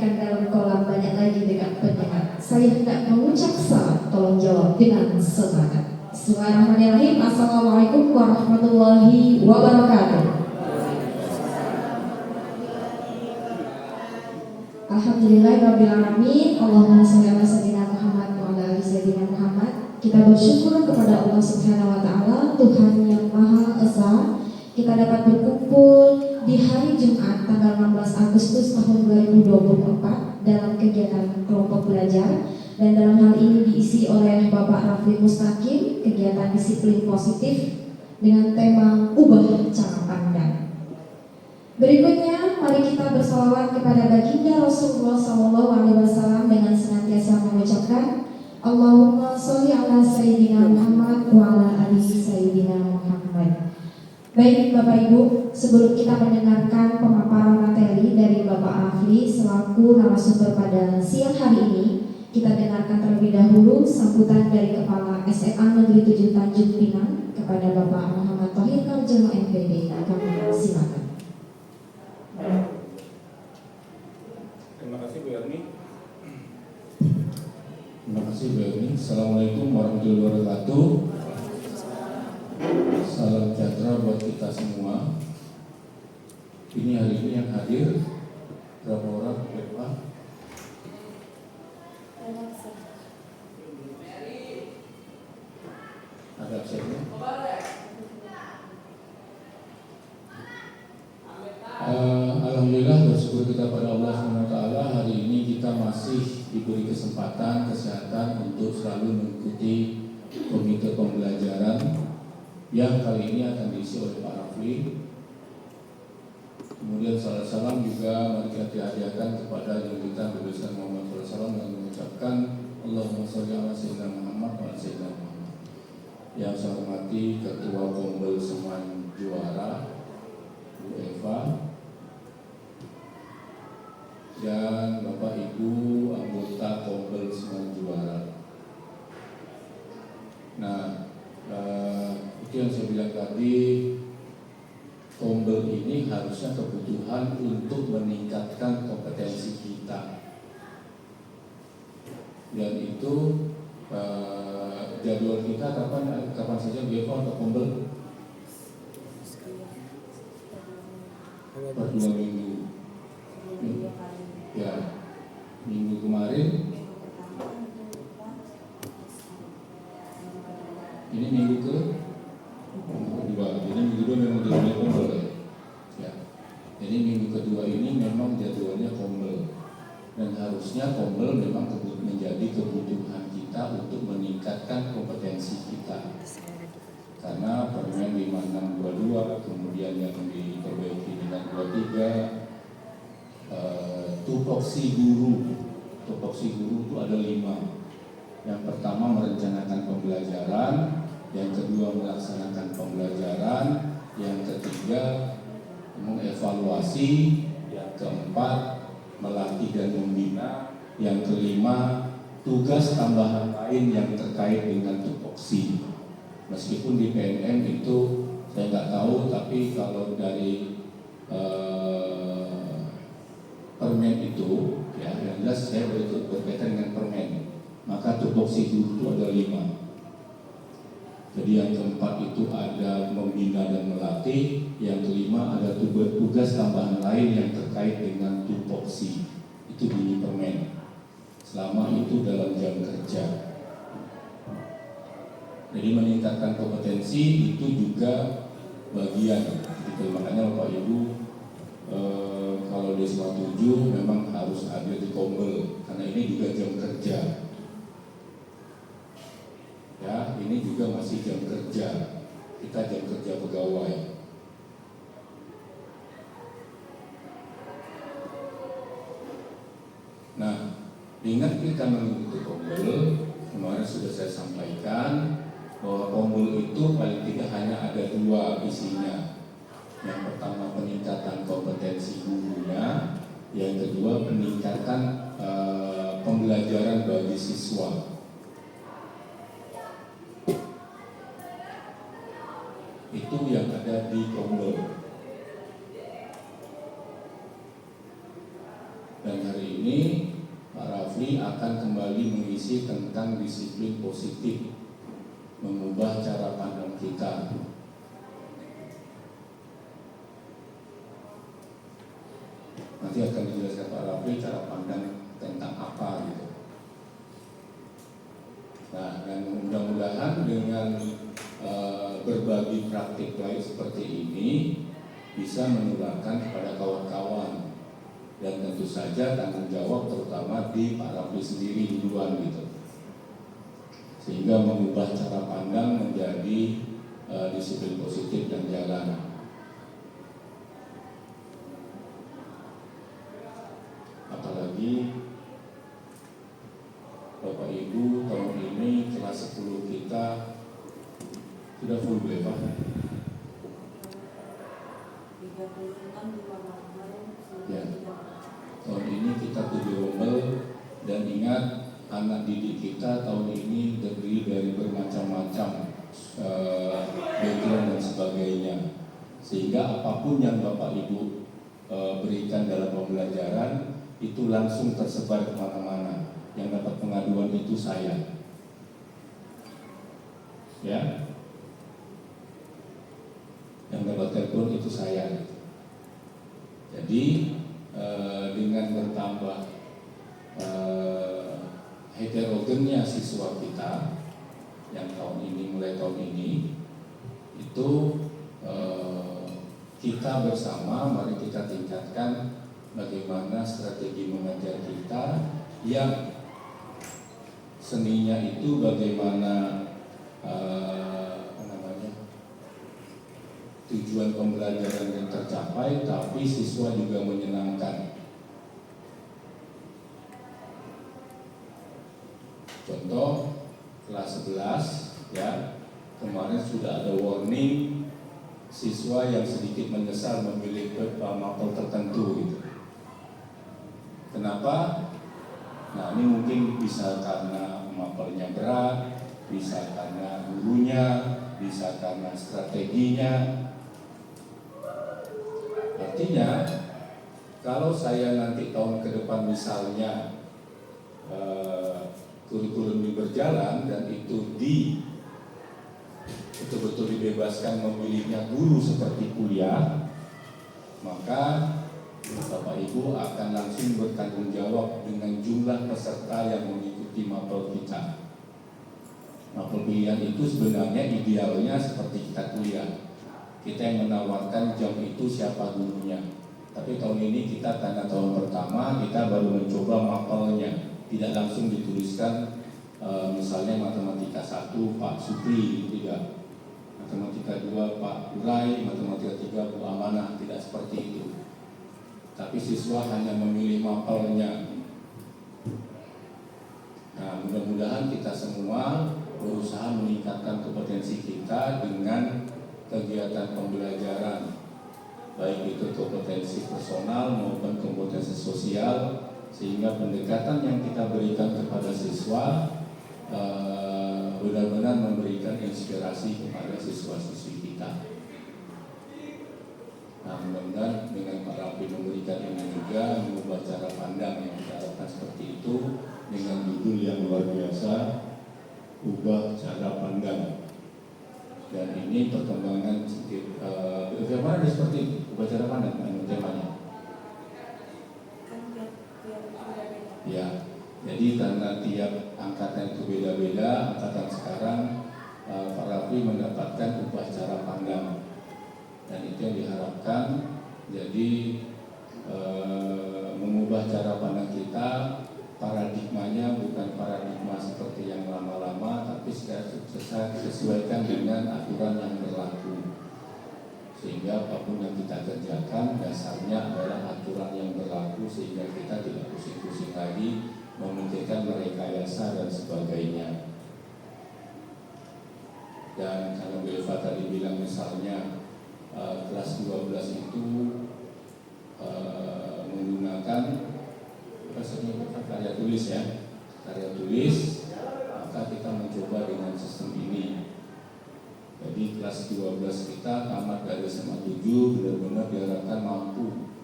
berikan dalam kolam banyak lagi dengan pendengar. Saya hendak mengucap salam, tolong jawab dengan semangat. Bismillahirrahmanirrahim. Assalamualaikum warahmatullahi wabarakatuh. Alhamdulillahirrahmanirrahim. Allahumma sholli ala sayyidina Muhammad wa ala ali sayyidina Muhammad. Kita bersyukur kepada Allah Subhanahu wa taala, Tuhan yang Maha Esa. Kita dapat berkumpul di hari Jumat tanggal 16 Agustus tahun 2024 dalam kegiatan kelompok belajar, dan dalam hal ini diisi oleh Bapak Rafli Mustaqim, kegiatan disiplin positif dengan tema ubah cara pandang. Berikutnya, mari kita bersalawat kepada baginda Rasulullah SAW dengan senantiasa mengucapkan Allahumma sholli ala sayyidina Muhammad wa ala ali sayyidina Muhammad. Baik Bapak Ibu, sebelum kita mendengarkan pemaparan materi dari Bapak Rafli selaku narasumber pada siang hari ini, kita dengarkan terlebih dahulu sambutan dari Kepala SMA Negeri 7 Tanjung Pinang kepada Bapak Muhammad Thohir Karjono MPD. Kami silakan. Terima kasih Bu Erni. Terima kasih Bu Erni. Assalamualaikum warahmatullahi wabarakatuh. Salam sejahtera buat kita semua. Ini hari ini yang hadir berapa orang Pak? Ada absennya? Alhamdulillah, bersyukur kita pada Allah SWT. Hari ini kita masih diberi kesempatan kesehatan untuk selalu mengikuti komite pembelajaran yang kali ini akan diisi oleh Pak Rafli. Kemudian salam juga mari kita dihadiahkan kepada yang kita bebaskan Muhammad SAW dengan mengucapkan Allahumma sholli ala sayyidina Muhammad wa ala sayyidina Muhammad. Yang saya hormati Ketua Kombel Seman Juara Bu Eva dan Bapak Ibu anggota Kombel Seman Juara. Nah, itu yang saya bilang tadi, Kombel ini harusnya kebutuhan untuk meningkatkan kompetensi kita. Dan itu jadwal kita kapan saja BFO atau Kombel? Per 2 minggu. Ya, minggu kemarin. Ini minggu kedua. Jadi minggu kedua memang jadwalnya Kombel ya. Jadi minggu kedua ini memang jadwalnya Kombel. Dan harusnya Kombel memang menjadi kebutuhan kita untuk meningkatkan kompetensi kita. Karena permen 5622 kemudian yang diperbaiki dengan 23 tupoksi guru. Tupoksi guru itu ada 5. Yang pertama merencanakan pembelajaran, yang kedua melaksanakan pembelajaran, yang ketiga mengevaluasi, yang keempat melatih dan membina, yang kelima tugas tambahan lain yang terkait dengan tupoksi. Meskipun di PNM itu saya nggak tahu, tapi kalau dari permen itu ya yang jelas saya berkaitan dengan permen. Maka tupoksi guru itu ada 5. Jadi yang keempat itu ada membina dan melatih, yang kelima ada tugas tambahan lain yang terkait dengan tupoksi. Itu bunyi permen. Selama itu dalam jam kerja. Jadi meningkatkan kompetensi itu juga bagian. Gitu. Makanya Bapak Ibu kalau di SMA 7 memang harus ada di Kombel karena ini juga jam kerja. Ya, ini juga masih jam kerja. Kita jam kerja pegawai. Nah, diingatkan mengikuti Kombel, kemarin sudah saya sampaikan bahwa Kombel itu paling tidak hanya ada 2 isinya. Yang pertama peningkatan kompetensi gurunya, yang kedua peningkatan pembelajaran bagi siswa. Itu yang ada di Kombel. Dan hari ini ini Pak Rafli akan kembali mengisi tentang disiplin positif, mengubah cara pandang kita. Nanti akan dijelaskan Pak Rafli cara pandang tentang apa gitu. Nah, dan mudah-mudahan dengan berbagi praktik baik seperti ini bisa menularkan kepada kawan-kawan, dan tentu saja tanggung jawab terutama di Pak Rafli sendiri duluan gitu, sehingga mengubah cara pandang menjadi disiplin positif dan jalan. Apalagi Bapak Ibu, tahun ini kelas 10 kita sudah full day, Pak. 36 di kemarin. Ya. Tahun ini kita 7 rombel, dan ingat anak didik kita tahun ini terdiri dari bermacam-macam background dan sebagainya, sehingga apapun yang Bapak Ibu berikan dalam pembelajaran itu langsung tersebar kemana-mana. Yang dapat pengaduan itu saya, ya, yang dapat telepon itu saya. Jadi dengan bertambah heterogennya siswa kita yang tahun ini, mulai tahun ini, itu kita bersama mari kita tingkatkan bagaimana strategi mengajar kita yang seninya itu bagaimana tujuan pembelajaran yang tercapai, tapi siswa juga menyenangkan. Contoh kelas 11 ya, kemarin sudah ada warning siswa yang sedikit menyesal memilih mapel tertentu gitu. Kenapa? Nah, ini mungkin bisa karena mapelnya berat, bisa karena gurunya, bisa karena strateginya. Artinya, kalau saya nanti tahun ke depan misalnya kurikulum ini berjalan dan itu betul-betul dibebaskan memilihnya guru seperti kuliah, maka Bapak Ibu akan langsung bertanggung jawab dengan jumlah peserta yang mengikuti mapel kita. Mapel pilihan itu sebenarnya idealnya seperti kita kuliah. Kita yang menawarkan jam itu siapa gurunya. Tapi tahun ini kita karena tahun pertama kita baru mencoba mapelnya, tidak langsung dituliskan misalnya matematika 1 Pak Supri, tidak. Matematika 2 Pak Urai, matematika 3 Bu Amanah, tidak seperti itu. Tapi siswa hanya memilih mapelnya. Nah, mudah-mudahan kita semua berusaha meningkatkan kompetensi kita dengan kegiatan pembelajaran, baik itu kompetensi personal maupun kompetensi sosial, sehingga pendekatan yang kita berikan kepada siswa benar-benar memberikan inspirasi kepada siswa-siswi kita. Nah, mudah-mudahan dengan Pak Rafli memberikan ini juga mengubah cara pandang yang kita harapkan seperti itu, dengan judul yang luar biasa, ubah cara pandang. Dan ini perkembangan bagaimana seperti itu, ubah cara pandang temanya. Ya, jadi karena tiap angkatan itu beda-beda, angkatan sekarang Pak Rafli mendapatkan ubah cara pandang. Dan itu yang diharapkan, jadi mengubah cara pandang kita, paradigmanya bukan paradigma seperti yang lama-lama, tapi sesuaikan dengan aturan yang berlaku. Sehingga apapun yang kita kerjakan dasarnya adalah aturan yang berlaku, sehingga kita tidak pusing-pusing lagi memikirkan merekayasa dan sebagainya. Dan kalau Bu Eva tadi bilang misalnya kelas 12 itu menggunakan karya tulis ya, karya tulis, maka kita mencoba dengan sistem ini. Jadi kelas 12 kita tamat dari SMA 7 benar-benar diharapkan mampu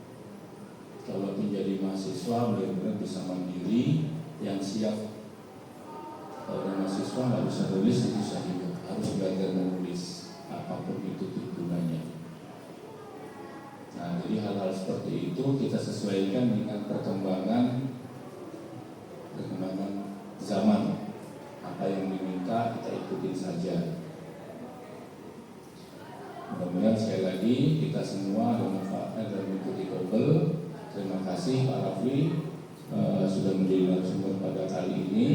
kalaupun jadi mahasiswa benar-benar bisa mandiri, yang siap. Kalau mahasiswa nggak bisa tulis itu susah juga, harus belajar menulis apapun itu tuntutannya. Nah, jadi hal-hal seperti itu kita sesuaikan dengan perkembangan zaman. Apa yang diminta kita ikutin saja. Mudah-mudahan sekali lagi kita semua ada manfaatnya dalam mengikuti Kombel. Terima kasih Pak Rafli sudah menjadi narasumber pada kali ini,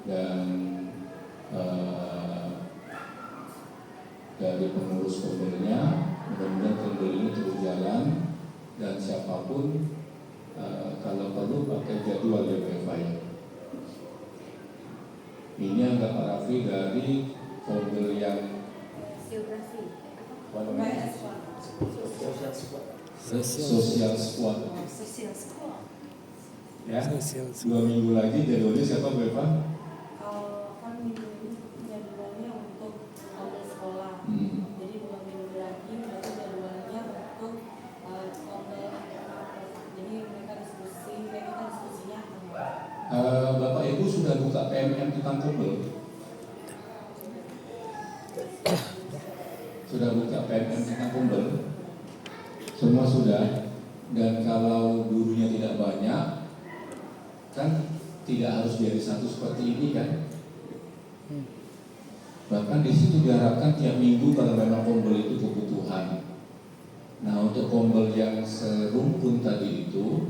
dan dari pengurus Kombelnya, mudah-mudahan Kombel ini terus jalan, dan siapapun kalau perlu pakai jadwal ya Pak. Ini agak Pak Rafli dari Kombel yang Geografi. Social Squad. Sosial sekolah. Ya, 2 minggu lagi jadwalnya siapa Bu Eva? Kan minggu ini jadwalnya untuk Kombel sekolah. Jadi 2 minggu lagi berarti jadwalnya untuk Kombel. Jadi mereka diskusinya Bapak Ibu sudah buka PMM tentang Kombel? Sudah buka PMM tentang Kombel? Semua sudah. Dan kalau gurunya tidak banyak, kan tidak harus jadi satu seperti ini kan? Bahkan di situ diharapkan tiap minggu kalau memang Kombel itu kebutuhan. Nah, untuk Kombel yang serumpun tadi itu,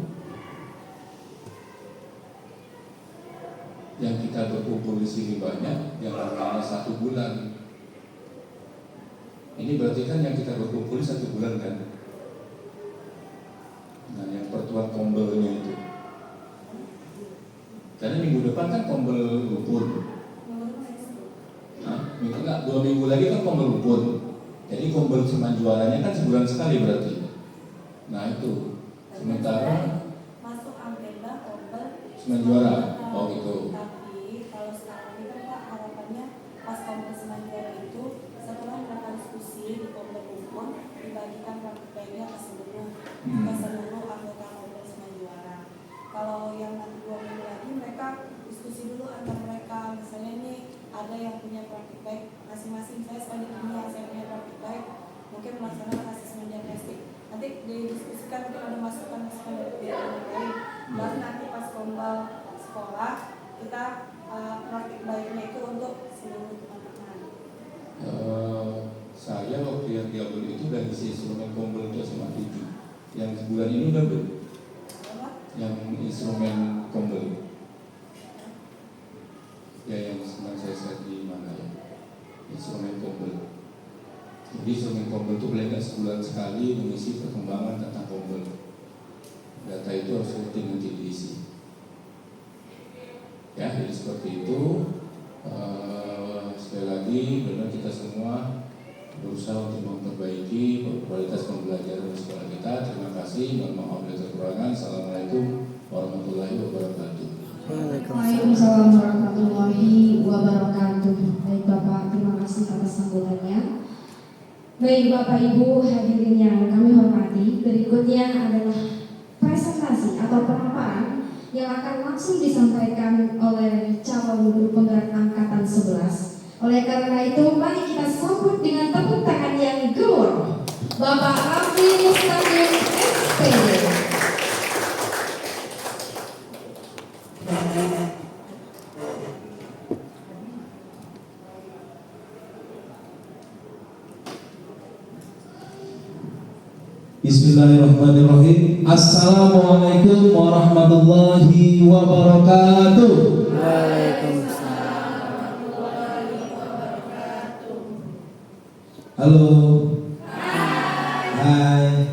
yang kita berkumpul di sini banyak, jangan hanya 1 bulan. Ini berarti kan yang kita berkumpul 1 bulan kan? Nah, yang pertemuan Kombelnya itu. Karena minggu depan kan Kombel Lupun. Nah, minggu enggak, 2 minggu lagi kan Kombel Lupun. Jadi Kombel Seman juaranya kan sebulan sekali berarti. Nah itu. Sementara masuk Ampenda Kombel Seman juara. Oh gitu. Tapi kalau sekarang ini kan Pak, harapannya pas Kombel Seman juara itu setelah melakukan diskusi di Kombel Lupun dibagikan praktiknya ke seluruh anggota Kombel Seman juara. Kalau yang nanti 2 minggu lagi mereka diskusi dulu antar mereka, misalnya ini ada yang punya praktik baik masing-masing, saya sebagai dunia saya punya praktik baik, mungkin melaksanakan asesmen diagnostik, nanti didiskusikan, mungkin ada masukan-masukan dari yang lain, baru nanti pas Kombel sekolah kita praktik baiknya itu untuk seluruh teman-teman. Saya waktu yang diambil itu dari si instrumen Kombel itu SMA 7. Yang bulan ini udah belum? Yang instrumen Kombel. Ya, yang sedang saya share di mana ya? Instrumen Kombel. Jadi instrumen Kombel itu boleh nggak sebulan sekali mengisi perkembangan tentang Kombel. Data itu harus rutin nanti diisi. Ya, jadi seperti itu. Sekali lagi, benar kita semua berusaha untuk memperbaiki kualitas pembelajaran di sekolah kita. Terima kasih. Mohon maaf atas kekurangan. Assalamualaikum warahmatullahi wabarakatuh. Waalaikumsalam warahmatullahi wabarakatuh. Baik Bapak, terima kasih atas sambutannya. Baik Bapak Ibu hadirin yang kami hormati, berikutnya adalah presentasi atau pemaparan yang akan langsung disampaikan oleh calon guru penggerak angkatan 11. Oleh karena itu, mari kita sambut dengan tepuk tangan yang gemuruh Bapak Rafli Mustaqim SPD. Bismillahirrahmanirrahim. Assalamualaikum warahmatullahi wabarakatuh. Halo. Hai.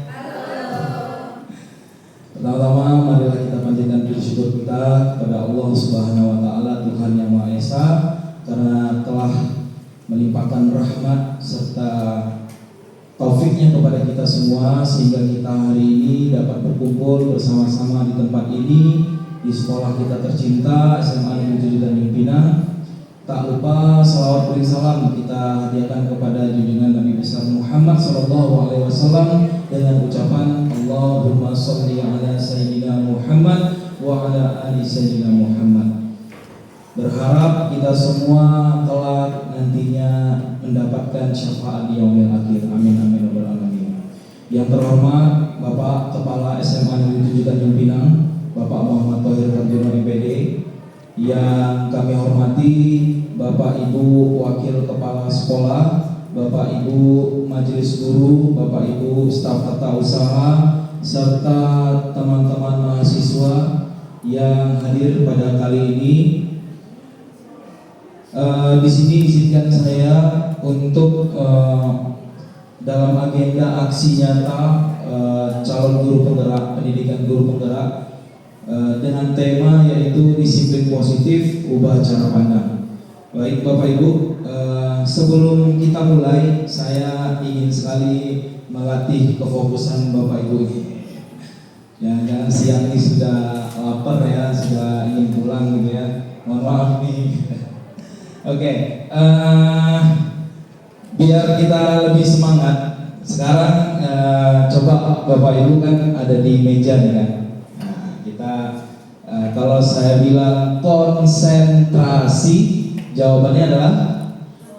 Pertama-tama marilah kita panjatkan puji syukur kita kepada Allah Subhanahu wa taala, Tuhan yang Maha Esa, karena telah melimpahkan rahmat serta taufiknya kepada kita semua sehingga kita hari ini dapat berkumpul bersama-sama di tempat ini di sekolah kita tercinta SMA Negeri 7 Tanjung Pinang. Tak lupa salawat beri salam kita hadiahkan kepada junjungan Nabi besar Muhammad SAW dengan ucapan Allahumma sholli ala sayyidina Muhammad wa ala ali sayyidina Muhammad. Berharap kita semua kelak nantinya mendapatkan syafaat di yaumil akhir. Amin amin ya rabbal alamin. Yang terhormat Bapak Kepala SMA Negeri 7 Tanjung Pinang, Bapak Muhammad Thohir Karjono MPD. Yang kami hormati Bapak Ibu Wakil Kepala Sekolah, Bapak Ibu Majelis Guru, Bapak Ibu staf tata usaha, serta teman-teman mahasiswa yang hadir pada kali ini. Di sini izinkan saya untuk dalam agenda aksi nyata calon guru penggerak, pendidikan guru penggerak dengan tema yaitu disiplin positif, ubah cara pandang. Baik Bapak Ibu, sebelum kita mulai, saya ingin sekali melatih kefokusan Bapak Ibu ini. Jangan siang ini sudah lapar ya, sudah ingin pulang gitu ya. Mohon maaf nih. Oke, biar kita lebih semangat. Sekarang coba Bapak Ibu kan ada di meja nih kan. Kalau saya bilang konsentrasi, jawabannya adalah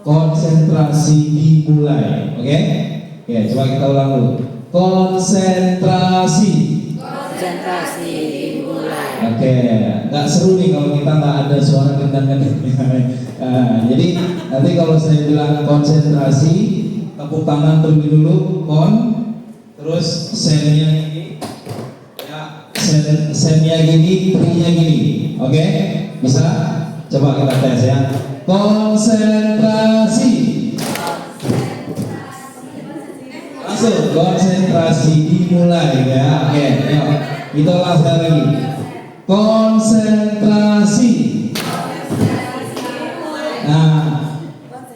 konsentrasi dimulai. Oke? Ya, coba kita ulang dulu. Konsentrasi. Konsentrasi dimulai. Oke, nggak seru nih kalau kita nggak ada suara gendang-gendang. Jadi nanti kalau saya bilang konsentrasi, tepuk tangan terlebih dulu, terus sennya ini. Sennya gini, trinya gini, oke? Bisa? Coba kita tes ya. Konsentrasi. Langsung konsentrasi dimulai ya. Oke, yuk. Kita ulang sekali lagi. Konsentrasi. Nah,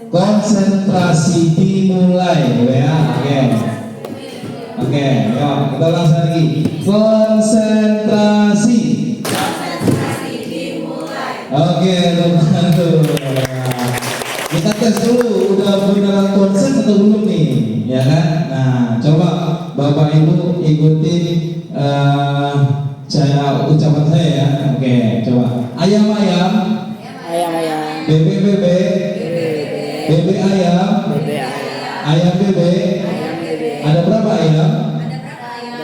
konsentrasi dimulai ya. Oke. Oke, yuk kita ulang sekali lagi. Konsentrasi. Konsentrasi dimulai. Oke, teman-teman. Kita tes dulu, udah beneran konsen atau belum nih, ya kan? Nah, coba Bapak Ibu ikutin ucapan saya ya. Oke, coba. Ayam-ayam. Ayam-ayam. Bebek-bebek. Bebek ayam. Ayam bebek. Ada berapa ayam? Ada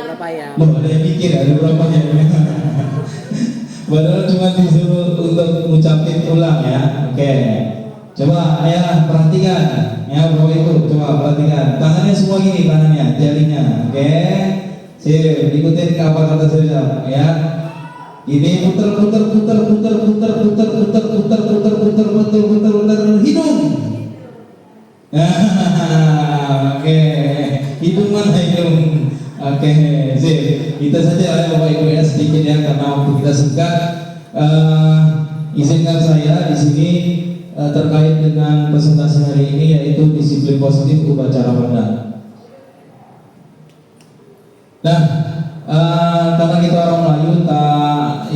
berapa ayam? Loh, ada yang mikir ada berapa ayam? Padahal cuma disuruh untuk ngucapin ulang ya. Oke. Coba ayah perhatikan ya Bapak Ibu, coba perhatikan. Tangannya semua gini, tangannya, jarinya. Oke. Sip, ikutin apa kata saya ya. Ini putar hidung. Oke, hidung mana hidung? Oke, sip. Kita saja ya Bapak Ibu ya sedikit ya karena waktu kita singkat. Izinkan saya di sini terkait dengan presentasi hari ini yaitu disiplin positif ubah cara pandang. Nah, karena kita orang Melayu tak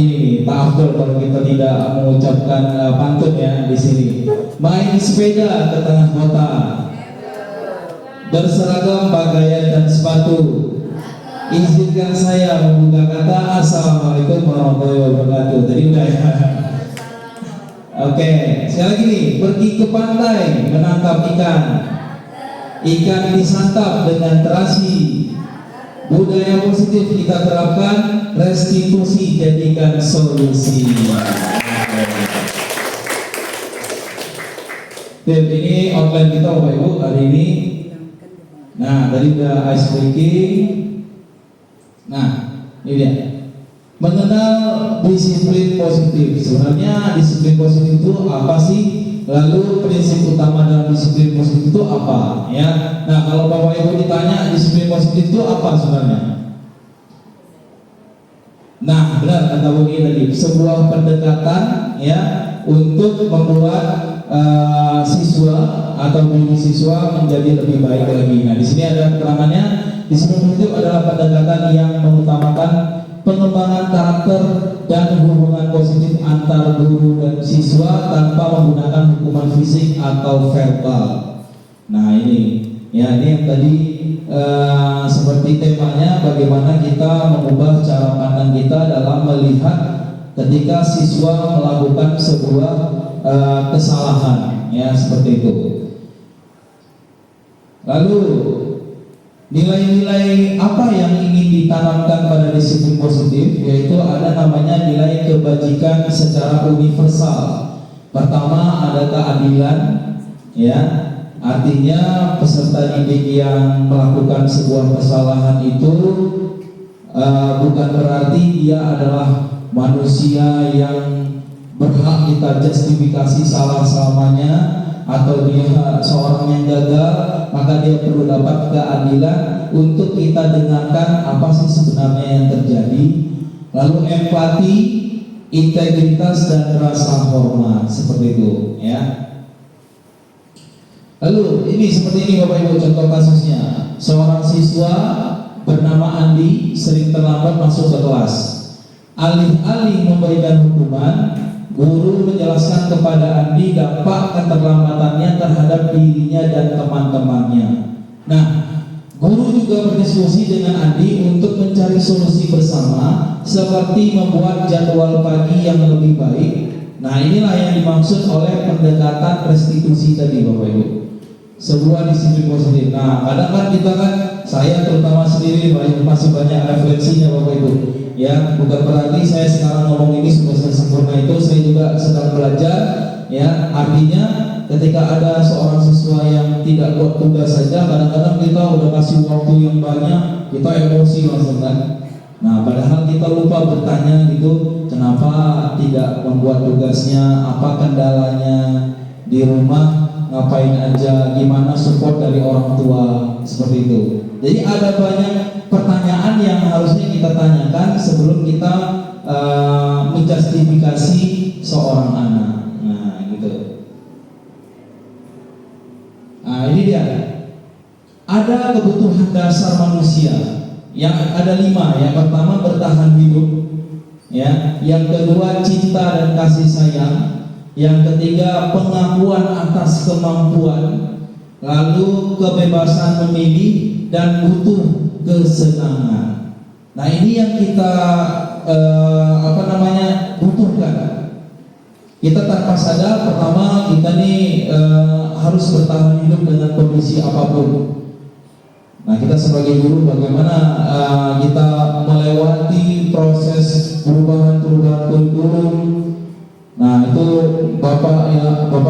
afdol kalau kita tidak mengucapkan pantun ya di sini. Main sepeda ke tengah kota, berseragam pakaian dan sepatu. Izinkan saya membuka kata Assalamualaikum warahmatullahi wabarakatuh. Tadi udah ya. Oke, sekali lagi nih, pergi ke pantai menangkap ikan. Ikan disantap dengan terasi. Budaya positif kita terapkan, restitusi jadikan solusi. Dan ini outline kita Bapak Ibu hari ini. Nah, tadi udah ice breaking. Nah, ini dia. Mengenal disiplin positif. Sebenarnya disiplin positif itu apa sih? Lalu prinsip utama dalam disiplin positif itu apa? Ya. Nah, kalau Bapak Ibu ditanya disiplin positif itu apa sebenarnya? Nah, benar kata Bu Ini tadi, sebuah pendekatan ya untuk membuat siswa atau guru siswa menjadi lebih baik lagi. Nah, di sini ada keterangannya. Disiplin positif adalah pendekatan yang mengutamakan pengembangan karakter dan hubungan positif antar guru dan siswa tanpa menggunakan hukuman fisik atau verbal. Nah ini, ya ini yang tadi seperti temanya, bagaimana kita mengubah cara pandang kita dalam melihat ketika siswa melakukan sebuah kesalahan, ya seperti itu. Lalu nilai-nilai apa yang ingin ditanamkan pada disiplin positif, yaitu ada namanya nilai kebajikan secara universal. Pertama ada keadilan, ya, artinya peserta didik yang melakukan sebuah kesalahan itu bukan berarti dia adalah manusia yang berhak kita justifikasi salah selamanya, atau dia seorang yang gagal, maka dia perlu dapat keadilan untuk kita dengarkan apa sih sebenarnya yang terjadi. Lalu empati, integritas dan rasa hormat, seperti itu, ya. Lalu ini seperti ini Bapak Ibu contoh kasusnya. Seorang siswa bernama Andi sering terlambat masuk ke kelas. Alih-alih memberikan hukuman, guru menjelaskan kepada Andi dampak keterlambatannya terhadap dirinya dan teman-temannya. Nah, guru juga berdiskusi dengan Andi untuk mencari solusi bersama, seperti membuat jadwal pagi yang lebih baik. Nah, inilah yang dimaksud oleh pendekatan restitusi tadi Bapak Ibu. Sebuah disiplin positif. Nah, kadang kan kita kan, saya terutama sendiri masih banyak referensinya Bapak Ibu. Ya, bukan berarti saya sekarang ngomong ini sudah sempurna, itu saya juga sedang belajar. Ya, artinya ketika ada seorang siswa yang tidak buat tugas saja, kadang-kadang kita udah kasih waktu yang banyak, kita emosi langsung kan. Nah, padahal kita lupa bertanya gitu, kenapa tidak membuat tugasnya, apa kendalanya di rumah, ngapain aja, gimana support dari orang tua, seperti itu. Jadi ada banyak pertanyaan yang harusnya kita tanyakan sebelum kita menjustifikasi seorang anak. Nah, gitu. Nah, ini dia. Ada kebutuhan dasar manusia yang ada 5. Yang pertama bertahan hidup, ya. Yang kedua cinta dan kasih sayang. Yang ketiga pengakuan atas kemampuan. Lalu kebebasan memilih dan butuh kesenangan. Nah, ini yang kita butuhkan. Kita tanpa sadar, pertama kita nih harus bertahan hidup dengan kondisi apapun. Nah, kita sebagai guru bagaimana kita melewati proses perubahan kurikulum. Nah, itu Bapak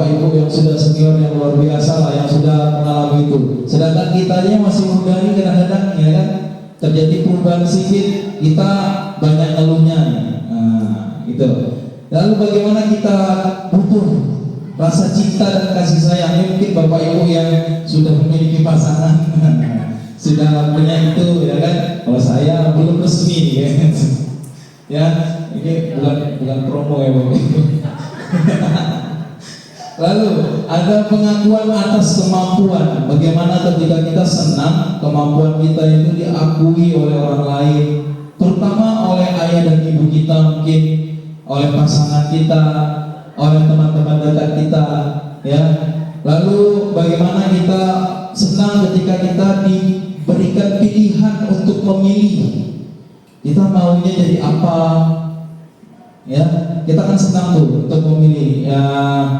Ibu yang sudah senior yang luar biasa lah, yang sudah mengalami itu. Sedangkan kitanya masih muda ini kadang-kadang, ya kan, terjadi perubahan sedikit, kita banyak ngeluhnya. Nah, gitu. Lalu bagaimana kita butuh rasa cinta dan kasih sayang. Ini mungkin Bapak Ibu yang sudah memiliki pasangan sudah punya itu, ya kan. Kalau saya belum resmi, ya. Ya, ini bukan promo ya Bapak Ibu. Lalu ada pengakuan atas kemampuan. Bagaimana ketika kita senang kemampuan kita itu diakui oleh orang lain, terutama oleh ayah dan ibu kita, mungkin oleh pasangan kita, oleh teman-teman dekat kita, ya. Lalu bagaimana kita senang ketika kita diberikan pilihan untuk memilih. Kita maunya jadi apa? Ya, kita kan senang tuh untuk memilih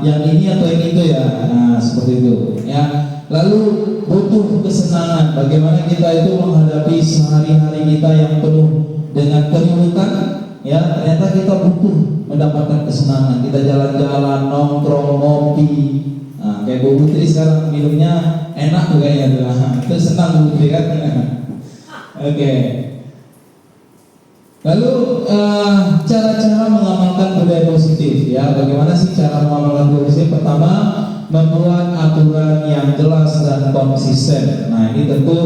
yang ini atau yang itu, ya. Nah, seperti itu, ya. Lalu butuh kesenangan. Bagaimana kita itu menghadapi sehari-hari kita yang penuh dengan keributan, ya. Ternyata kita butuh mendapatkan kesenangan. Kita jalan-jalan, nongkrong, ngopi. Nah, kayak Bu Putri sekarang minumnya enak tuh kayaknya tuh. Itu senang Bu Putri kan? Oke. Lalu cara-cara mengamalkan budaya positif, ya. Bagaimana sih cara mengamalkan budaya positif? Pertama, membuat aturan yang jelas dan konsisten. Nah, ini tentu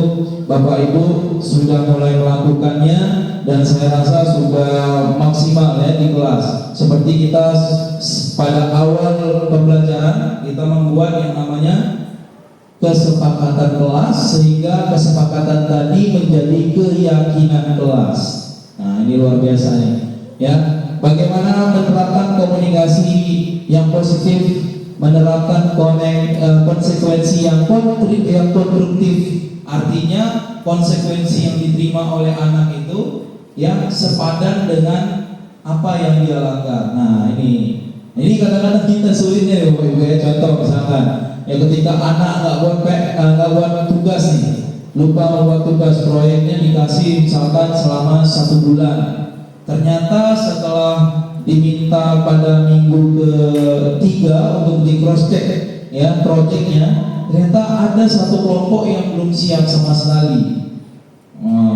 Bapak Ibu sudah mulai melakukannya dan saya rasa sudah maksimal, ya, di kelas. Seperti kita pada awal pembelajaran kita membuat yang namanya kesepakatan kelas, sehingga kesepakatan tadi menjadi keyakinan kelas. Nah, ini luar biasa, ya. Bagaimana menerapkan komunikasi yang positif, menerapkan konsekuensi yang konstruktif Artinya konsekuensi yang diterima oleh anak itu yang sepadan dengan apa yang dia langgar. Nah ini kadang-kadang kita sulitnya ya Bapak Ibu ya. Contoh misalkan ya ketika anak nggak buat tugas nih, lupa membuat tugas, proyeknya dikasih misalkan selama 1 bulan. Ternyata setelah diminta pada minggu ke-3 untuk di cross check ya proyeknya, ternyata ada satu kelompok yang belum siap sama sekali.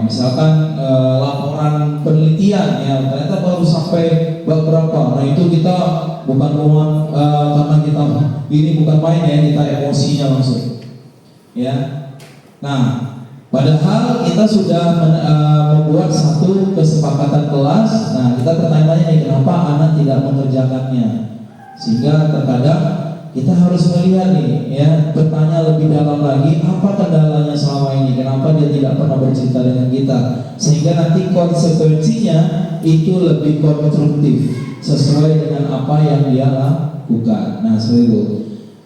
Misalkan laporan penelitian ya ternyata baru sampai bab berapa. Nah itu kita bukan karena kita ini bukan main ya, kita emosinya langsung ya. Nah padahal kita sudah membuat satu kesepakatan kelas. Nah kita bertanya-tanya nih, kenapa anak tidak mengerjakannya, sehingga terkadang kita harus melihat nih ya, bertanya lebih dalam lagi apa kendalanya selama ini, kenapa dia tidak pernah bercerita dengan kita, sehingga nanti konsekuensinya itu lebih konstruktif sesuai dengan apa yang dia lakukan. Nah seperti itu.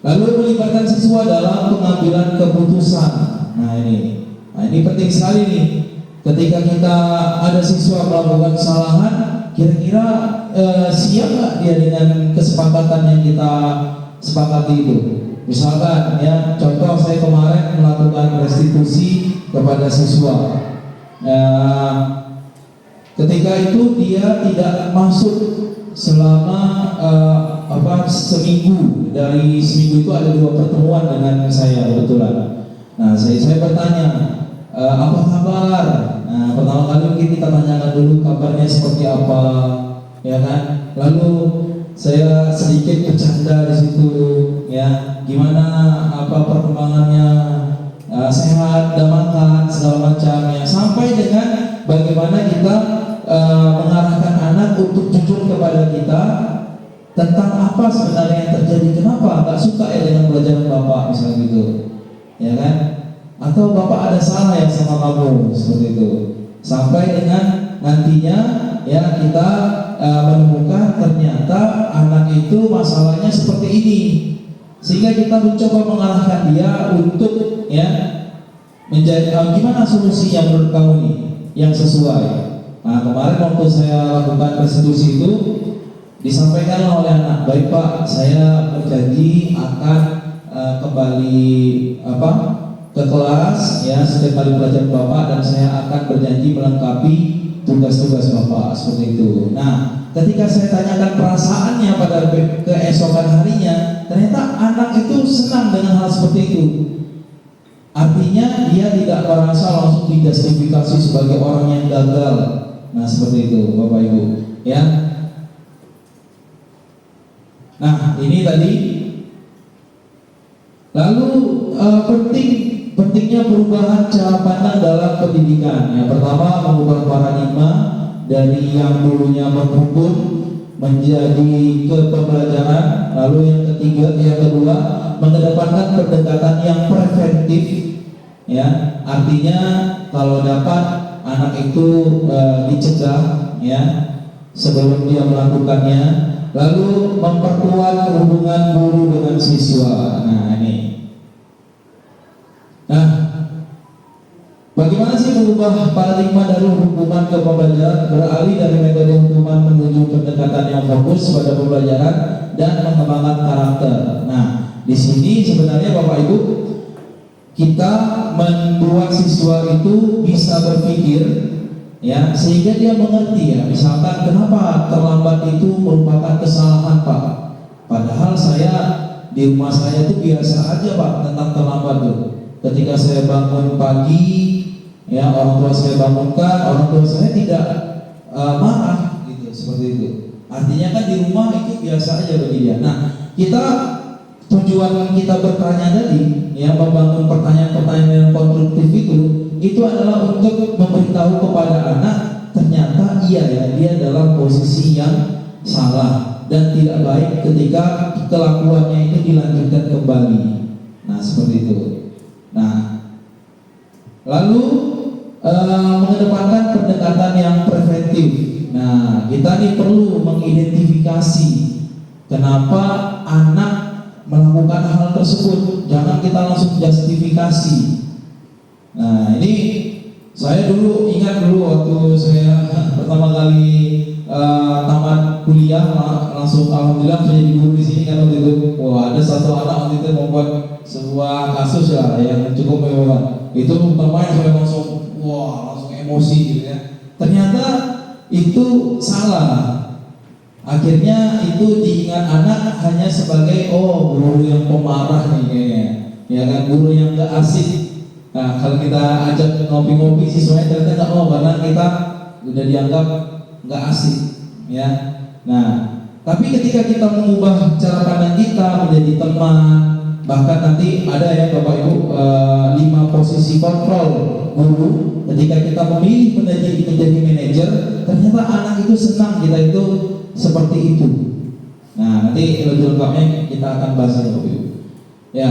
Lalu melibatkan siswa dalam pengambilan keputusan. Nah ini penting sekali nih. Ketika kita ada siswa melakukan kesalahan, kira-kira siap nggak dia dengan kesepakatan yang kita sepakati itu? Misalkan ya, contoh saya kemarin melakukan restitusi kepada siswa. Ketika itu dia tidak masuk selama seminggu. Dari seminggu itu ada 2 pertemuan dengan saya kebetulan. Nah saya bertanya, apa kabar? Nah pertama kali mungkin kita tanyakan dulu kabarnya seperti apa, ya kan? Lalu saya sedikit bercanda di situ, ya gimana apa perkembangannya, sehat, udah makan segala macam, ya sampai dengan bagaimana kita mengarahkan anak untuk jujur kepada kita tentang apa sebenarnya yang terjadi, kenapa nggak suka ya dengan pelajaran bapak misalnya gitu, ya kan? Atau bapak ada salah ya sama kamu seperti itu, sampai dengan nantinya ya kita menemukan ternyata anak itu masalahnya seperti ini, sehingga kita mencoba mengarahkan dia untuk ya menjadi gimana solusi yang menurut kamu nih yang sesuai. Nah kemarin waktu saya lakukan restitusi itu disampaikan oleh anak, baik Pak, saya berjanji akan kembali ke kelas ya setiap kali pelajaran Bapak, dan saya akan berjanji melengkapi tugas-tugas Bapak seperti itu. Nah ketika saya tanyakan perasaannya pada keesokan harinya, ternyata anak itu senang dengan hal seperti itu. Artinya dia tidak merasa langsung dijustifikasi sebagai orang yang gagal. Nah seperti itu Bapak Ibu ya. Nah ini tadi. Lalu pentingnya perubahan cara pandang dalam pendidikan. Yang pertama, mengubah paradigma dari yang dulunya menghukum menjadi ke pembelajaran. Lalu yang kedua, mengedepankan pendekatan yang preventif. Ya, artinya kalau dapat anak itu dicegah ya sebelum dia melakukannya. Lalu memperkuat hubungan guru dengan siswa. Nah ini. Nah, bagaimana sih mengubah paradigma dari hukuman ke pembelajaran, beralih dari metode hukuman menuju pendekatan yang fokus pada pembelajaran dan mengembangkan karakter. Nah, di sini sebenarnya Bapak Ibu, kita membuat siswa itu bisa berpikir ya sehingga dia mengerti ya, misalkan kenapa terlambat itu merupakan kesalahan Pak, padahal saya di rumah saya itu biasa aja Pak tentang terlambat tuh. Ketika saya bangun pagi ya, orang tua saya bangunkan, orang tua saya tidak marah gitu, seperti itu. Artinya kan di rumah itu biasa aja bagi dia. Nah kita, tujuan kita bertanya tadi ya, membangun pertanyaan-pertanyaan yang konstruktif itu adalah untuk memberitahu kepada anak ternyata iya ya, dia dalam posisi yang salah dan tidak baik ketika kelakuannya itu dilanjutkan kembali. Nah seperti itu. Nah lalu mengedepankan pendekatan yang preventif. Nah kita nih perlu mengidentifikasi kenapa anak melakukan hal tersebut. Jangan kita langsung justifikasi. Nah ini saya dulu ingat dulu waktu saya pertama kali tamat kuliah langsung alhamdulillah menjadi guru di sini kan waktu itu. Wah ada satu anak waktu itu membuat sebuah kasus ya yang cukup mewah. Itu pertama saya langsung emosi gitu ya. Ternyata itu salah. Akhirnya itu diingat anak hanya sebagai guru yang pemarah nih kayaknya. Ya kan guru yang gak asik. Nah kalau kita ajak ngopi-ngopi siswanya ternyata nggak mau karena kita udah dianggap nggak asik, ya. Nah tapi ketika kita mengubah cara pandang kita menjadi teman, bahkan nanti ada ya Bapak Ibu 5 posisi kontrol guru. Ketika kita memilih menjadi manajer, ternyata anak itu senang kita itu seperti itu. Nah nanti lebih lengkapnya kita akan bahas ya Bapak Ibu. Ya,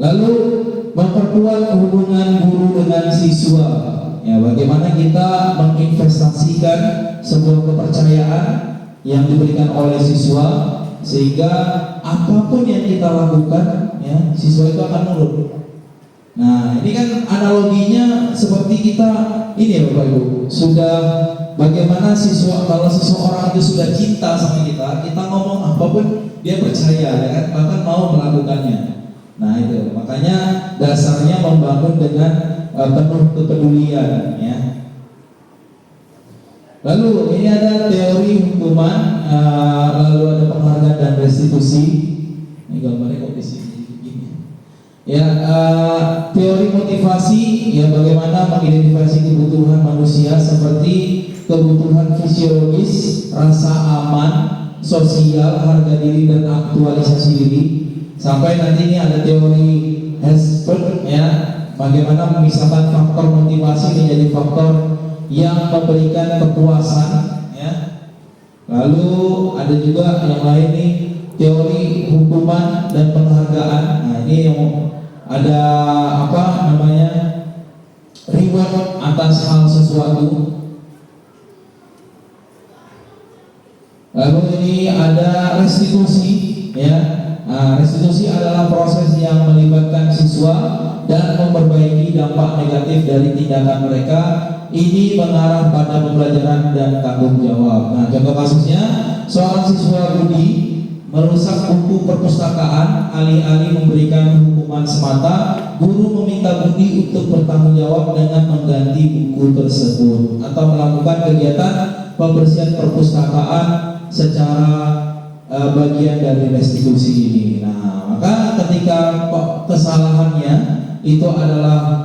lalu memperkuat hubungan guru dengan siswa. Ya, bagaimana kita menginvestasikan sebuah kepercayaan yang diberikan oleh siswa sehingga apapun yang kita lakukan, ya, siswa itu akan nurut. Nah, ini kan analoginya seperti kita ini ya Bapak Ibu. Sudah bagaimana siswa kalau seseorang itu sudah cinta sama kita ngomong apapun dia percaya, ya kan, bahkan mau melakukannya. Nah itu makanya dasarnya membangun dengan penuh kepedulian, ya. Lalu ini ada teori hukuman, lalu ada penghargaan dan restitusi. Ini gambarnya kok di sini gini. Ya, teori motivasi, ya, bagaimana mengidentifikasi kebutuhan manusia seperti kebutuhan fisiologis, rasa aman, sosial, harga diri dan aktualisasi diri. Sampai nanti ini ada teori Hesper, ya, bagaimana memisahkan faktor motivasi menjadi faktor yang memberikan kepuasan, ya. Lalu ada juga yang lain nih, teori hukuman dan penghargaan. Nah ini yang ada apa namanya, reward atas hal sesuatu. Lalu ini ada restitusi, ya. Nah, restitusi adalah proses yang melibatkan siswa dan memperbaiki dampak negatif dari tindakan mereka. Ini mengarah pada pembelajaran dan tanggung jawab. Nah, contoh kasusnya, seorang siswa Budi merusak buku perpustakaan, alih-alih memberikan hukuman semata, guru meminta Budi untuk bertanggung jawab dengan mengganti buku tersebut atau melakukan kegiatan pembersihan perpustakaan secara bagian dari restitusi ini. Nah, maka ketika kesalahannya itu adalah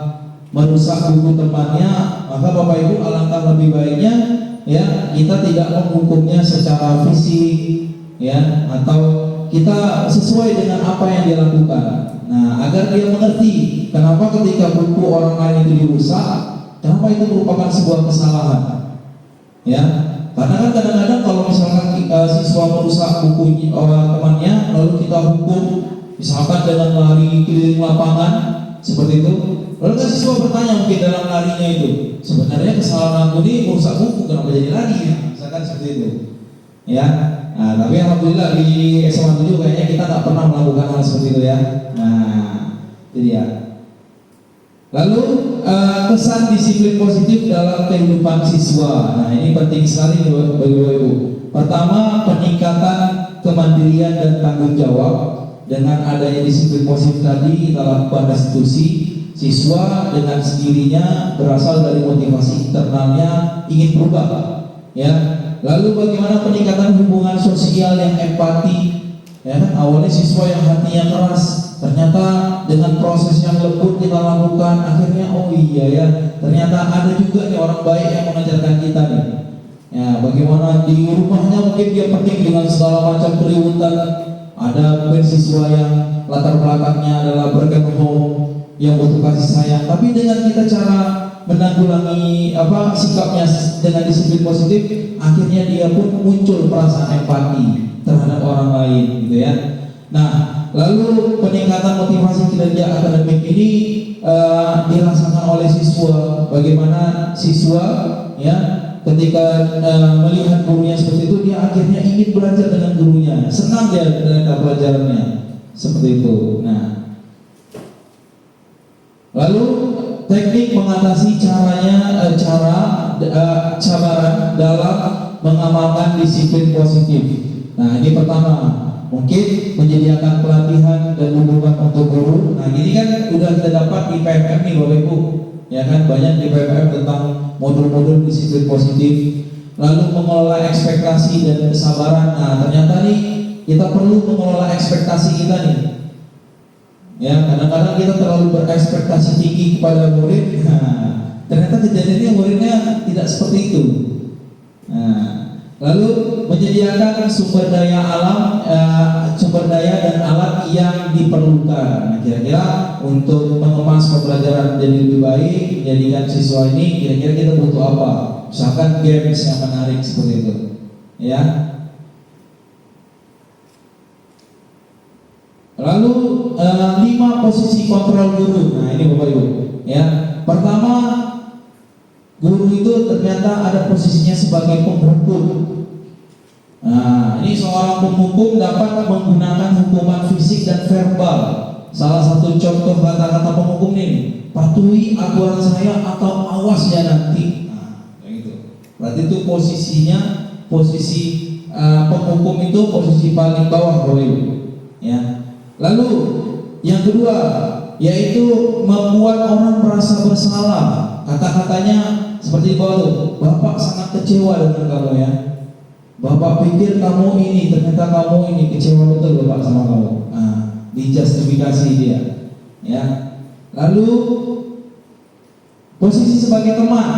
merusak buku temannya, maka Bapak Ibu alangkah lebih baiknya, ya, kita tidak menghukumnya secara fisik, ya, atau kita sesuai dengan apa yang dia lakukan. Nah, agar dia mengerti kenapa ketika buku orang lain itu dirusak, kenapa itu merupakan sebuah kesalahan, ya. Karena kan kadang-kadang kalau misalkan siswa merusak buku temannya, lalu kita hukum, misalkan dengan lari keliling lapangan seperti itu, lalu kan siswa bertanya mungkin dalam larinya itu, sebenarnya kesalahan aku ini merusak buku, kenapa jadi lari, ya? Misalkan seperti itu, ya. Nah, tapi alhamdulillah di SMA 7 kayaknya kita nggak pernah melakukan hal seperti itu, ya. Nah, itu dia. Lalu kesan disiplin positif dalam kehidupan siswa. Nah ini penting sekali bagi Bapak Ibu. Pertama, peningkatan kemandirian dan tanggung jawab. Dengan adanya disiplin positif tadi kita lakukan restitusi, siswa dengan sendirinya berasal dari motivasi internalnya ingin berubah, ya. Lalu bagaimana peningkatan hubungan sosial yang empati, ya kan, awalnya siswa yang hatinya keras, ternyata dengan proses yang lembut kita lakukan, akhirnya oh iya ya, ternyata ada juga nih orang baik yang mengajarkan kita nih. Ya, bagaimana di rumahnya mungkin dia petik dengan segala macam keriutan. Ada mungkin siswa yang latar belakangnya adalah broken home yang butuh kasih sayang, tapi dengan kita cara menanggulangi sikapnya dengan disiplin positif, akhirnya dia pun muncul perasaan empati terhadap orang lain, gitu ya. Nah, lalu peningkatan motivasi kinerja akademik ini dirasakan oleh siswa. Bagaimana siswa, ya, ketika melihat gurunya seperti itu, dia akhirnya ingin belajar dengan gurunya, senang dia dengan pelajarannya, seperti itu. Nah, lalu teknik mengatasi cabaran dalam mengamalkan disiplin positif. Nah, ini pertama, mungkin menyediakan pelatihan dan dukungan untuk guru. Nah, ini kan udah kita dapat di PMM nih Bapak Ibu. Ya kan, banyak di PMM tentang modul-modul disiplin positif. Lalu mengelola ekspektasi dan kesabaran. Nah, ternyata nih kita perlu mengelola ekspektasi kita nih. Ya, kadang-kadang kita terlalu berekspektasi tinggi kepada murid. Nah, ternyata kejadiannya muridnya tidak seperti itu. Nah, lalu menyediakan sumber daya alam, sumber daya dan alat yang diperlukan. Nah, kira-kira untuk mengemas pembelajaran jadi lebih baik, menjadikan siswa ini kira-kira kita butuh apa? Misalkan games yang menarik seperti itu, ya. Lalu 5 posisi kontrol guru. Nah, ini Bapak Ibu, ya. Pertama, guru itu ternyata ada posisinya sebagai penghukum. Nah, ini seorang penghukum dapat menggunakan hukuman fisik dan verbal. Salah satu contoh kata-kata penghukum ini, patuhi aturan saya atau awas ya nanti. Nah, kayak gitu. Berarti itu posisinya, posisi penghukum itu posisi paling bawah Bapak Ibu, ya. Lalu yang kedua, yaitu membuat orang merasa bersalah. Kata-katanya seperti itu, Bapak sangat kecewa dengan kamu ya. Bapak pikir kamu ini, ternyata kamu ini, kecewa betul Bapak sama kamu. Nah, dijustifikasi dia, ya. Lalu posisi sebagai teman.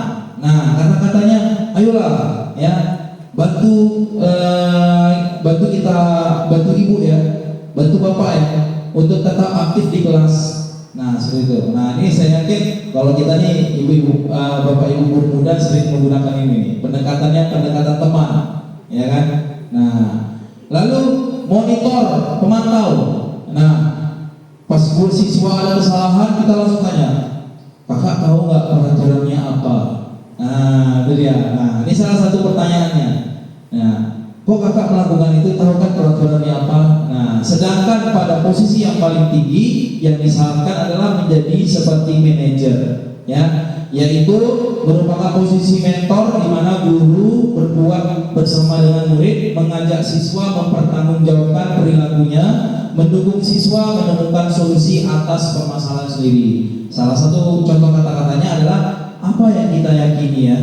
Nah, kata-katanya, ayolah, ya, bantu kita, bantu ibu ya, bantu bapak ya, untuk tetap aktif di kelas. Nah, seperti itu. Nah, ini saya yakin kalau kita nih ibu-ibu, bapak ibu guru muda sering menggunakan ini. Pendekatannya pendekatan teman, ya kan? Nah, lalu monitor, pemantau. Nah, pas siswa ada kesalahan, kita langsung tanya, kakak tahu nggak peraturannya apa? Nah, itu dia. Nah, ini salah satu pertanyaannya. Nah, kok kakak melakukan itu, tahu kan peraturannya apa? Nah, sedangkan pada posisi yang paling tinggi yang disarankan adalah menjadi seperti manajer, ya, yaitu merupakan posisi mentor di mana guru berbuat bersama dengan murid, mengajak siswa mempertanggungjawabkan perilakunya, mendukung siswa menemukan solusi atas permasalahan sendiri. Salah satu contoh kata-katanya adalah apa yang kita yakini ya,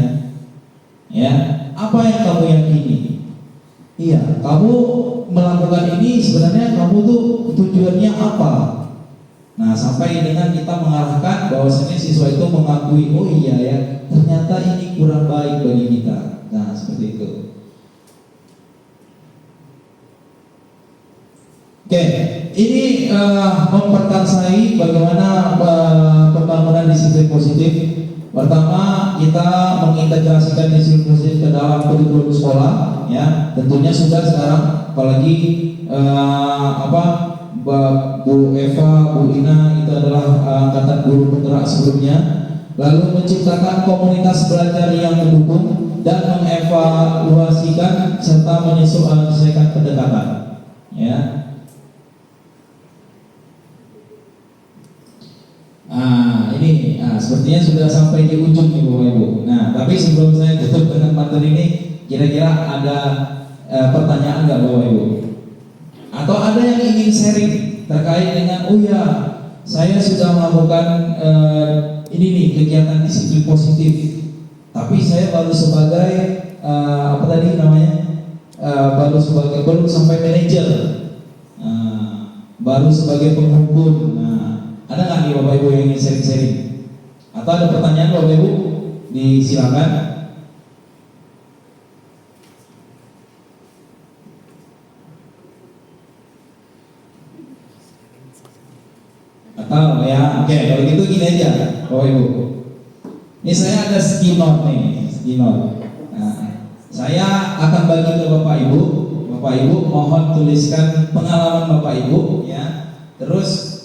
ya, apa yang kamu yakini. Iya, kamu melakukan ini sebenarnya kamu tuh tujuannya apa? Nah, sampai dengan kita mengarahkan bahwasanya siswa itu mengakui, oh iya ya, ternyata ini kurang baik bagi kita. Nah, seperti itu. Oke, ini memperkasai bagaimana pembangunan disiplin positif. Pertama, kita mengintegrasikan disiplin positif ke dalam kurikulum sekolah, ya. Tentunya sudah sekarang, apalagi Bu Eva, Bu Ina itu adalah angkatan guru penggerak sebelumnya. Lalu menciptakan komunitas belajar yang mendukung dan mengevaluasikan serta menyesuaikan pendekatan, ya. Ini sepertinya sudah sampai di ujung nih Bapak Ibu. Nah, tapi sebelum saya tutup dengan materi ini, kira-kira ada pertanyaan nggak Bapak Ibu? Atau ada yang ingin sharing terkait dengan, oh ya, saya sudah melakukan ini nih kegiatan disiplin positif, tapi saya baru sebagai apa tadi namanya, belum sampai manajer, baru sebagai penghukum. Nah, ada nggak nih Bapak Ibu yang ingin sharing-sharing? Atau ada pertanyaan Bapak Ibu? Disilakan. Atau ya, oke, kalau gitu gini aja Bapak Ibu. Ini saya ada sticky note nih, sticky note. Nah, saya akan bagi ke Bapak Ibu. Bapak Ibu mohon tuliskan pengalaman Bapak Ibu, ya. Terus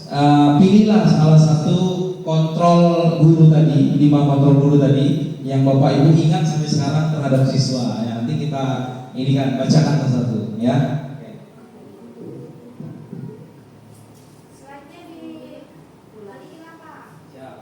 pilihlah salah satu kontrol guru tadi, 5 kontrol guru tadi yang Bapak Ibu ingat sampai sekarang terhadap siswa. Ya, nanti kita ini kan bacakan satu-satu, ya. Slide-nya di tadi kenapa? Siap.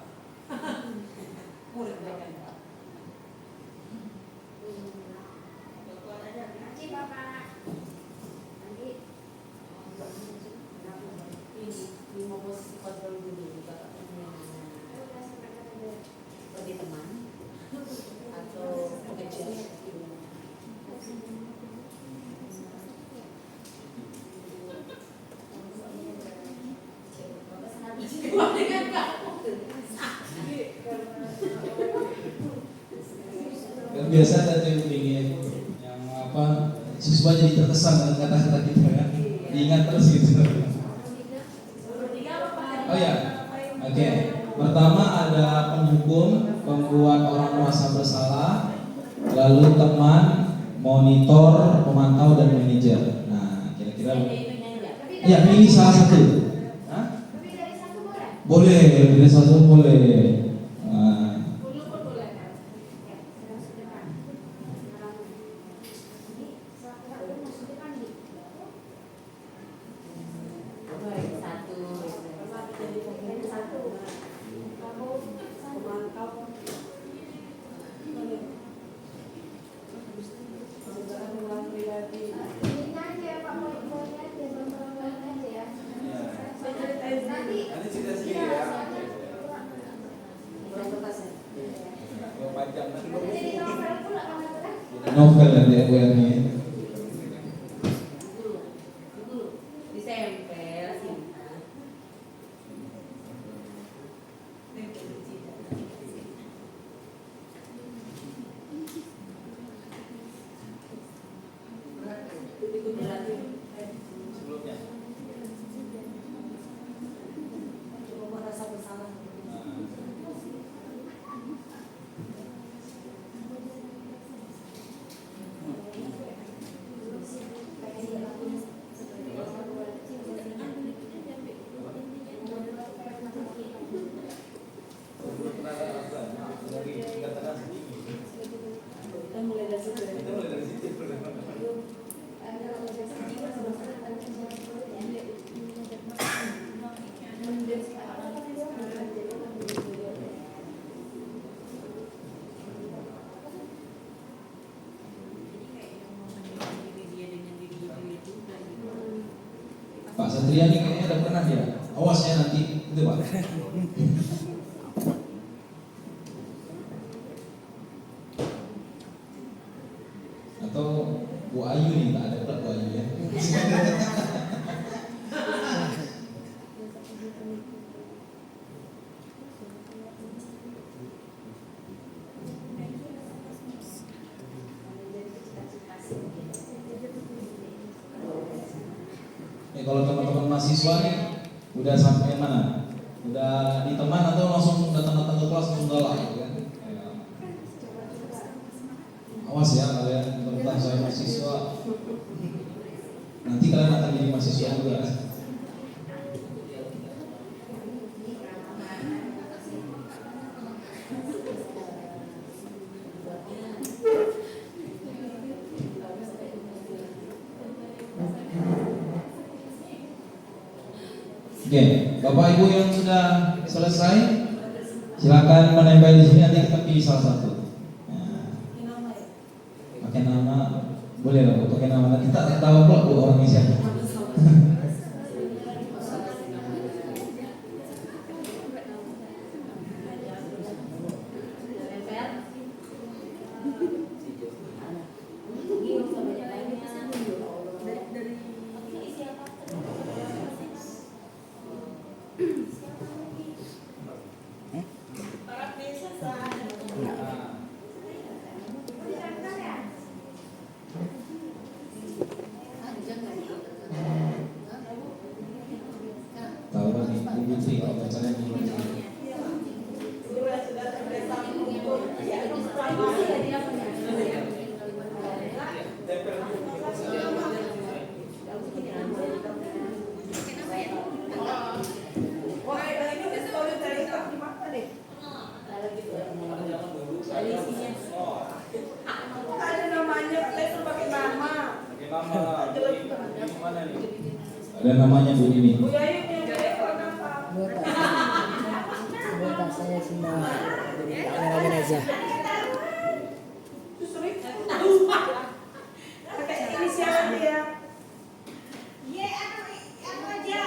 biasa ada tuh yang apa siswa jadi terkesan dengan kata-kata kita ya. Diingat terus gitu. Oh ya, oke. Pertama ada penghukum, pembuat orang merasa bersalah, lalu teman, monitor, pemantau dan manajer. Nah, kira-kira ya ini salah satu. Hah? Boleh, dari satu boleh. Nah, Nanti cerita sendiri ya. Panjang novel dan DWR-nya. Disempel simpan. sebelumnya. Coba merasa bersalah. Dari katakan sedikit. Kita mulai dari situ. Kita mulai dari situ. Pak Satria ini kayaknya udah pernah ya. Awas ya nanti itu Pak. Atau Bu Ayu nih, tak ada pula Bu Ayu ya. Kalau teman-teman mahasiswa nih udah sampai mana? Udah di teman atau langsung datang-datang ke kelas langsung galah gitu kan? Awas ya kalian tentang saya mahasiswa. Nanti kalian akan jadi mahasiswa juga. Oke, Bapak Ibu yang sudah selesai, silakan menempel di sini. Nanti kita pilih salah satu. Nah, pakai nama, boleh lah. Pakai nama. Nanti kita tahu kok orangnya siapa. Tahu nih, Ibu Tri kalau bacanya gimana? Ada namanya, saya pakai nama. Pakai nama. Ini mana nih? Ada namanya Bu ini. Bu Yayu yang telepon apa? Sebentar saya semua kameramen aja. Pakai inisial dia. Ye, apa aja?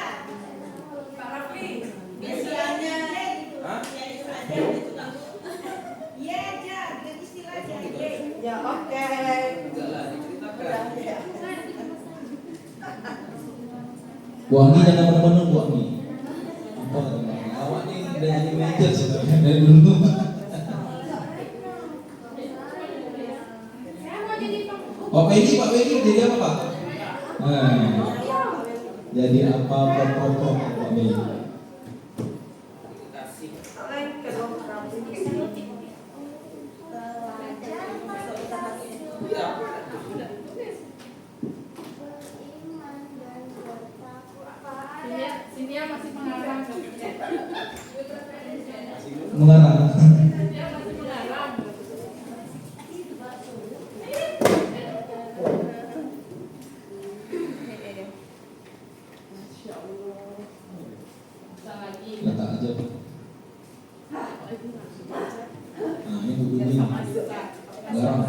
Pak Rafi, inisialnya. Hah? Ye aja, dengan istilah aja. Ye. Ya oke. Enggak lah, diceritakan. Bu Anggi dan teman-teman Bu Anggi. Apa teman-teman? Awak nih udah jadi manajer sebenarnya dari dulu. Pak Wedi jadi apa Pak? Jadi apa Pak Wedi? Sini masih pengarang. Mengarang. Dia masih pengarang. Masya Allah. Bisa lagi. Letak aja. Nah, ini Bu Bibi. Garam.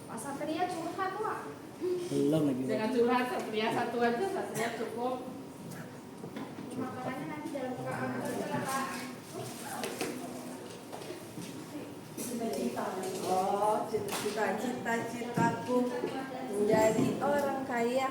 Mas Satria curhat Wak. Belum lagi. Jangan curhat, Satria satu aja, Satria cukup. Makanannya nanti dalam Kak. Oh, cita-citaku menjadi orang kaya.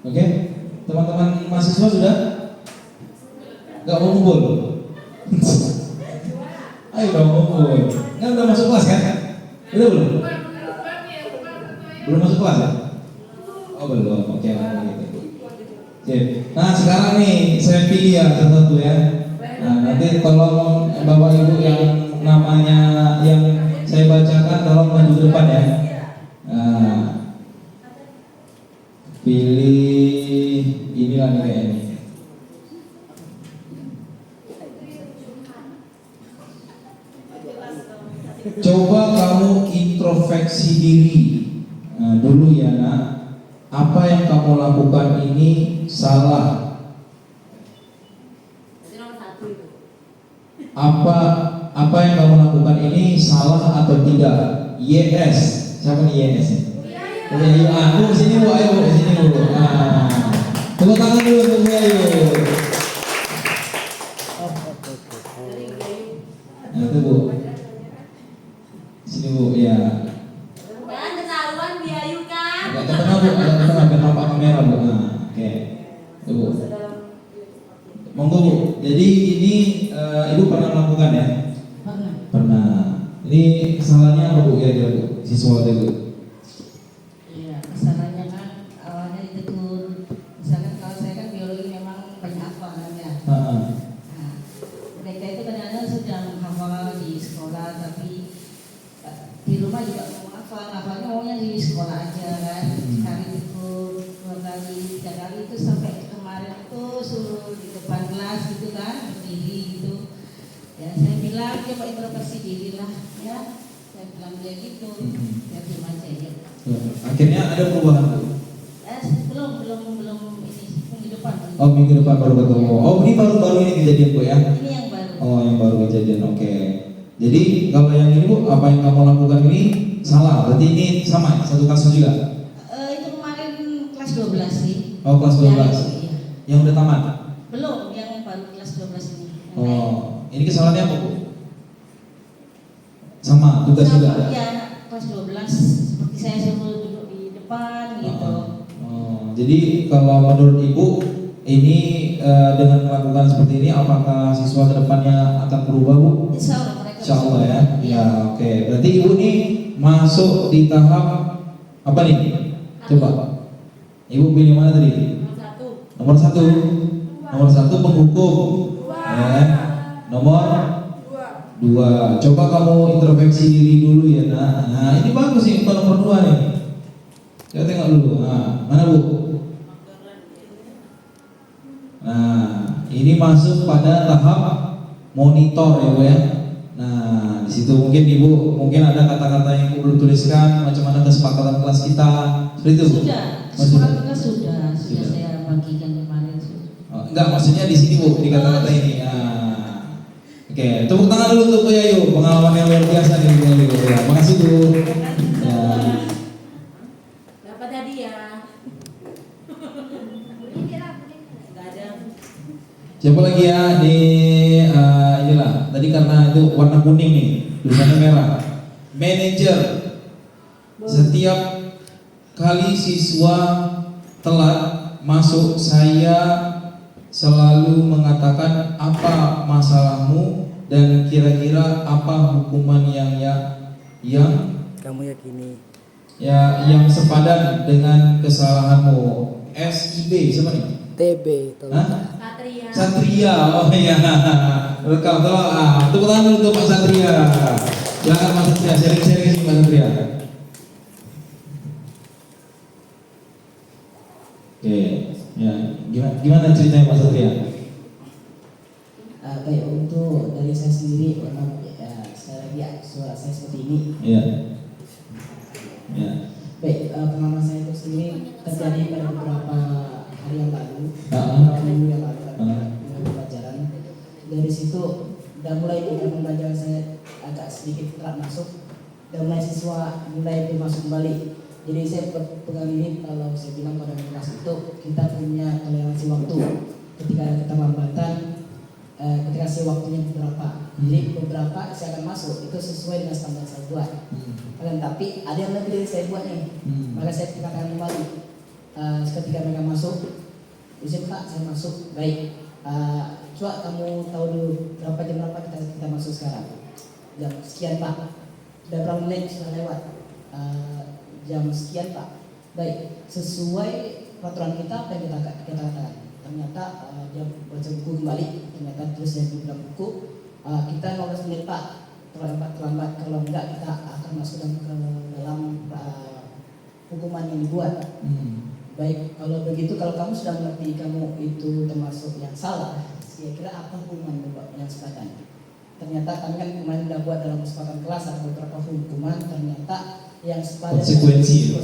Oke, teman-teman mahasiswa sudah? Gak mau ngumpul? Ayo dong ngumpul. Nggak udah masuk kelas kan? Udah belum? Belum masuk kelas ya? Oh belum, oke lah gitu. Oke. Nah sekarang nih saya pilih ya satu ya. Nah nanti tolong bapak ibu yang namanya yang saya bacakan tolong maju ke depan ya. Nah, pilih inilah nih kayaknya. Coba kamu introspeksi diri dulu ya nak. Apa yang kamu lakukan ini salah? Apa yang kamu lakukan ini salah atau tidak? Yes. Siapa nih yes? Bu sini bu, ayo bu sini bu. Tepuk tangan dulu untuk Bu Ayu. Nah itu bu. Sini bu ya. Jangan ketahuan Biayu kan? Agak ke tengah bu, agak ke tengah biar nampak kamera bu. Nah, oke. Itu bu. Monggo bu. Jadi ini ibu pernah melakukan ya? Pernah. Ini kesalahannya apa bu? Ya bu. Siswa itu. Iya, kesalahannya kan awalnya ditegur. Misalkan kalau saya kan biologi memang banyak hafal kan ya. Nah, mereka itu kadang-kadang sudah menghafal di sekolah, tapi di rumah juga mau hafalnya maunya di sekolah aja kan. Sekali ditegur, 2 kali, 3 kali itu sampai kemarin itu suruh di depan kelas gitu kan, berdiri gitu. Ya saya bilang coba introspeksi diri lah ya. Saya bilang dia gitu, ya terima aja ya. Akhirnya ada perubahan bu? Belum ini minggu depan. Oh minggu depan baru ketemu. Oh ini baru ini kejadian bu ya? Ini yang baru. Oh yang baru kejadian, oke. Jadi kalau yang ini bu, apa yang kamu lakukan ini salah? Berarti ini sama satu kasus juga? Itu kemarin kelas 12 sih. Oh kelas 12. Ya, iya. Yang udah tamat? Belum, yang baru kelas 12 ini. Oh ini kesalahannya apa bu? Sama tugas juga? Iya, kelas 12 seperti saya suruh duduk di depan gitu. Jadi kalau menurut ibu ini dengan melakukan seperti ini apakah siswa kedepannya akan berubah bu? Insya Allah mereka. Insya Allah ya. Ya oke. Berarti ibu nih masuk di tahap apa nih? Coba. Ibu pilih mana tadi? Nomor satu. Nomor satu penghukum. Ya. Nomor 2. Coba kamu introspeksi diri dulu ya nak. Nah ini bagus sih untuk nomor 2 nih. Saya tengok dulu. Nah mana bu? Nah ini masuk pada tahap monitor ya bu ya. Nah di situ mungkin Ibu mungkin ada kata-kata yang Ibu belum tuliskan, macam mana kesepakatan kelas kita. Seperti itu, Bu? Sudah, kesepakatan sudah saya bagikan kemarin. Oh, enggak, maksudnya di sini, Bu, di kata-kata ini. Oke, tepuk tangan dulu untuk Bu Yayu, pengalaman yang luar biasa nih Bu Yayu. Ya, makasih Bu. Ya. Dapat hadiah. Enggak ada. Siapa lagi ya di inilah. Tadi karena itu warna kuning nih, tulisannya merah. Manajer. Setiap kali siswa telat masuk, saya selalu mengatakan apa masalahmu dan kira-kira apa hukuman yang Kamu yakini. yang sepadan dengan kesalahanmu. SIB siapa nih? TB. Hah? Satria. Satria, oh iya. Rekam tolong. Tepuk tangan dulu untuk Pak Satria. Silakan Pak Satria, sharing-sharing Pak Satria. Oke, ya gimana ceritanya Pak Satria? Baik, untuk dari saya sendiri memang sekali lagi suara saya seperti ini. Iya. Ya. Baik, pengalaman saya itu sendiri terjadi pada beberapa hari yang lalu, Ah. beberapa minggu yang lalu dengan pelajaran. Dari situ udah mulai dengan pembelajaran saya agak sedikit telat masuk, dan mulai siswa mulai masuk kembali. Jadi saya pegang ini, kalau saya bilang pada kelas itu kita punya toleransi waktu. Ketika ada keterlambatan, ketika saya waktunya beberapa, jadi beberapa saya akan masuk itu sesuai dengan standar saya buat. Tapi ada yang lebih dari saya buat nih, maka saya katakan kembali. Ketika mereka masuk, izin Pak, saya masuk. Baik, coba kamu tahu dulu berapa jam berapa kita masuk sekarang. Jam sekian Pak. Sudah berapa menit sudah lewat? Jam sekian Pak. Baik, sesuai peraturan kita apa yang kita katakan. Ternyata dia baca buku kembali, ternyata terus saya bilang buku, kita 15 menit Pak, terlambat, kalau enggak kita akan masuk ke dalam hukuman yang dibuat. Baik, kalau begitu, kalau kamu sudah mengerti kamu itu termasuk yang salah, kira-kira apa hukuman yang sepadan? Ternyata kami kan kemarin sudah buat dalam kesepakatan kelas ada beberapa hukuman, ternyata yang sepadan konsekuensinya,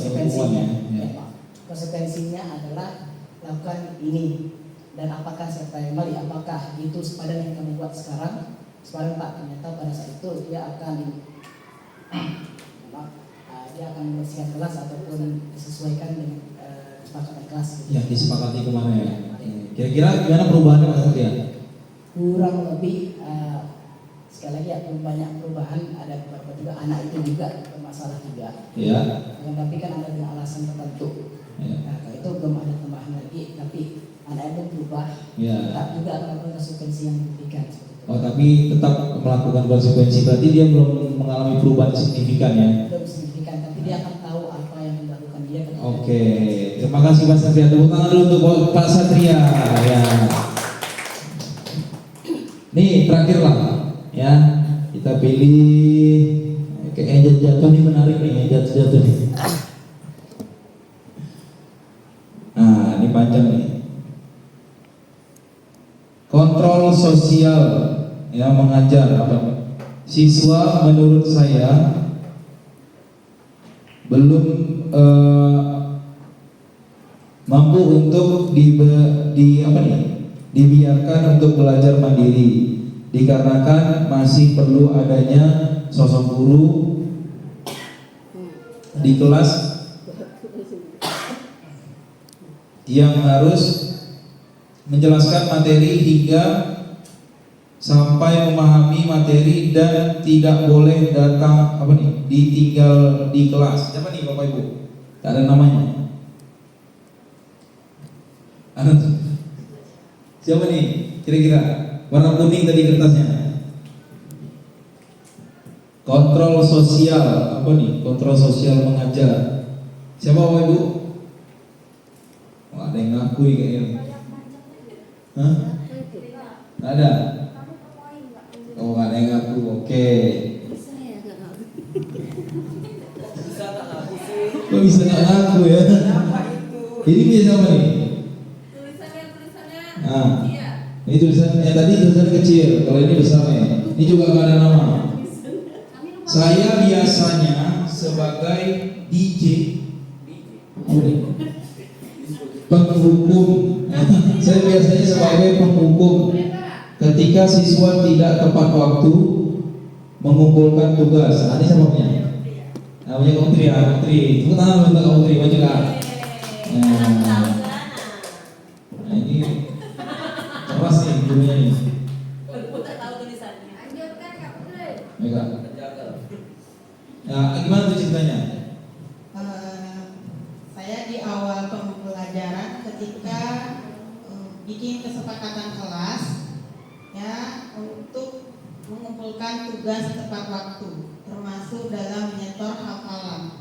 konsekuensinya adalah lakukan ini. Dan apakah saya tanya kembali, apakah itu sepadan yang kami buat sekarang? Sepadan Pak, ternyata pada saat itu dia akan membersihkan kelas ataupun disesuaikan dengan kesepakatan kelas. Ya, disepakati kemana ya? Kira-kira gimana perubahannya Pak Satria? Kurang lebih sekali lagi ya, belum banyak perubahan. Ada beberapa juga anak itu juga bermasalah juga. Ya. Tapi kan ada dengan alasan tertentu. Ya. Nah, kalau itu belum ada tambahan lagi, tapi anak itu berubah. Ya. Tetap juga melakukan konsekuensi yang diberikan. Oh, tapi tetap melakukan konsekuensi, berarti dia belum mengalami perubahan signifikan ya? Belum signifikan, tapi dia akan tahu apa yang dilakukan dia. Oke, terima kasih Pak Satria. Tepuk tangan dulu untuk Pak Satria. Ya. Nih terakhir lah, ya kita pilih. Kayaknya jatuh nih menarik nih, jatuh nih. Nah, ini panjang nih. Kontrol sosial yang mengajar apa? Siswa menurut saya belum mampu untuk dibiarkan untuk belajar mandiri, dikarenakan masih perlu adanya sosok guru di kelas yang harus menjelaskan materi hingga sampai memahami materi dan tidak boleh datang ditinggal di kelas. Siapa nih Bapak Ibu? Tak ada namanya. Siapa nih? Kira-kira warna kuning tadi kertasnya. Kontrol sosial Kontrol sosial mengajar. Siapa Bapak Ibu? Ada yang ngakui kayaknya. Hah? Nggak ada? Oh, nggak ada yang ngaku. Oke. Kok bisa nggak ngaku ya? Ini bisa apa nih? Tulisannya. Ini tulisan yang tadi tulisan kecil. Kalau ini besar nih. Ini juga nggak ada nama. Saya biasanya sebagai DJ penghukum. Saya biasanya sebagai penghukum ketika siswa tidak tepat waktu mengumpulkan tugas. Ini sebabnya. Namanya Kamu Tri ya, Kamu Tri. Tepuk tangan untuk Kamu Tri, maju Kak. Nah ini keras nih gurunya nih. Tak tahu tulisannya. Anjurkan Kak Putri. Mega. Nah, gimana tuh ceritanya? Saya di awal pembelajaran ketika bikin kesepakatan kelas ya untuk mengumpulkan tugas tepat waktu, termasuk dalam menyetor hafalan.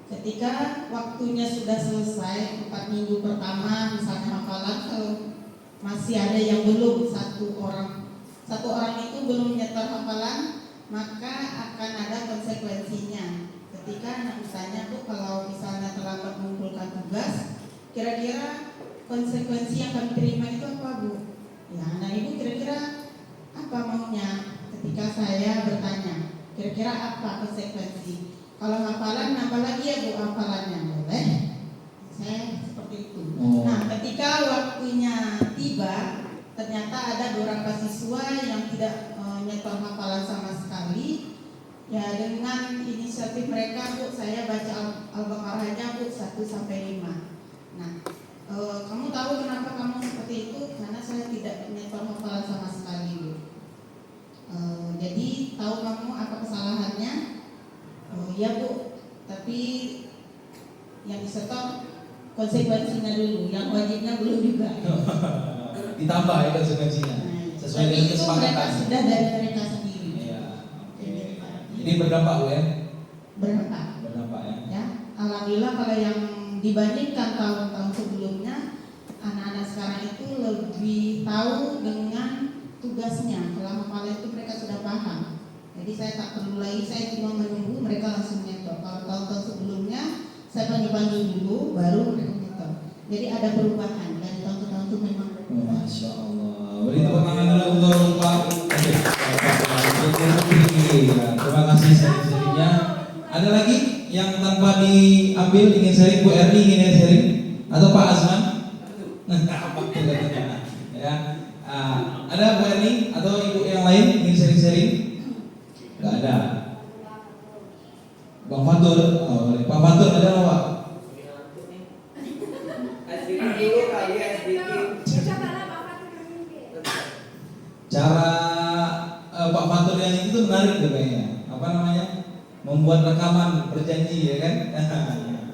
Ketika waktunya sudah selesai 4 minggu pertama misalnya hafalan, kalau masih ada yang belum satu orang itu belum menyetor hafalan, maka akan ada konsekuensinya. Ketika anak misalnya tuh kalau misalnya terlambat mengumpulkan tugas, kira-kira konsekuensi yang kami terima itu apa, Bu? Ya, anak ibu kira-kira apa maunya? Ketika saya bertanya, kira-kira apa konsekuensi? Kalau hafalan nambah lagi ya Bu hafalannya, boleh? Saya seperti itu. Nah, ketika waktunya tiba, ternyata ada beberapa siswa yang tidak nyetor hafalan sama sekali. Ya, dengan inisiatif mereka, Bu, saya baca Al-Baqarahnya, Bu, 1-5. Nah, kamu tahu kenapa kamu seperti itu? Karena saya tidak nyetor hafalan sama sekali, Bu. Jadi tahu kamu apa kesalahannya? Ya, Bu, tapi yang disetor konsekuensinya dulu, yang wajibnya belum juga. Ditambah ya konsekuensinya. Sesuai dengan kesepakatan. Mereka sudah dari mereka sendiri. Iya. Oke. Ini berdampak, Bu ya? Berdampak. Berdampak ya. Ya, alhamdulillah kalau yang dibandingkan tahun-tahun sebelumnya, anak-anak sekarang itu lebih tahu dengan tugasnya. Kalau hafalan itu mereka sudah paham. Jadi saya tak perlu lagi, saya cuma menunggu mereka langsung nyetor. Kalau tahun-tahun sebelumnya saya panggil-panggil dulu, baru mereka nyetor. Jadi ada perubahan dari tahun ke tahun itu memang. Masya Allah. Beri tepuk tangan dulu untuk Pak. Terima kasih sharing-sharingnya. Ada lagi yang tanpa diambil ingin sharing? Bu Erni ingin sharing? Atau Pak Azman? Ya. Ada Bu Erni atau ibu yang lain ingin sharing-sharing? Gak ada. Bang Fatur, Pak Fatur ada apa Pak? Cara Pak Fatur yang itu menarik tuh kayaknya. Apa namanya? Membuat rekaman berjanji ya kan?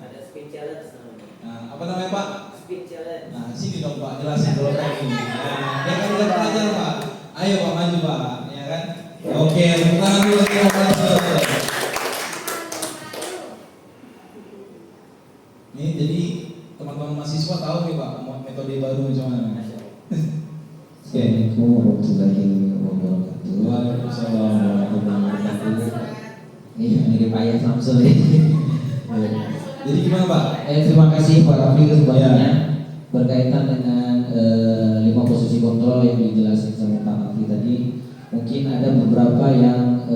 Ada speed challenge namanya. Nah, apa namanya Pak? Speed challenge. Nah, sini dong Pak, jelasin dulu kayak gini. Nah, dia kan udah belajar Pak. Ayo Pak maju Pak, ya kan? Oke, tepuk tangan dulu untuk Pak Fatur. Ini jadi teman-teman mahasiswa tahu nih Pak metode baru macam mana? Assalamualaikum warahmatullahi wabarakatuh. Waalaikumsalam warahmatullahi wabarakatuh. Iya, ini Pak Ayah Samsul. Jadi gimana Pak? Terima kasih Pak Raffi kesempatannya berkaitan dengan 5 posisi kontrol yang dijelaskan sama Pak Raffi tadi. Mungkin ada beberapa yang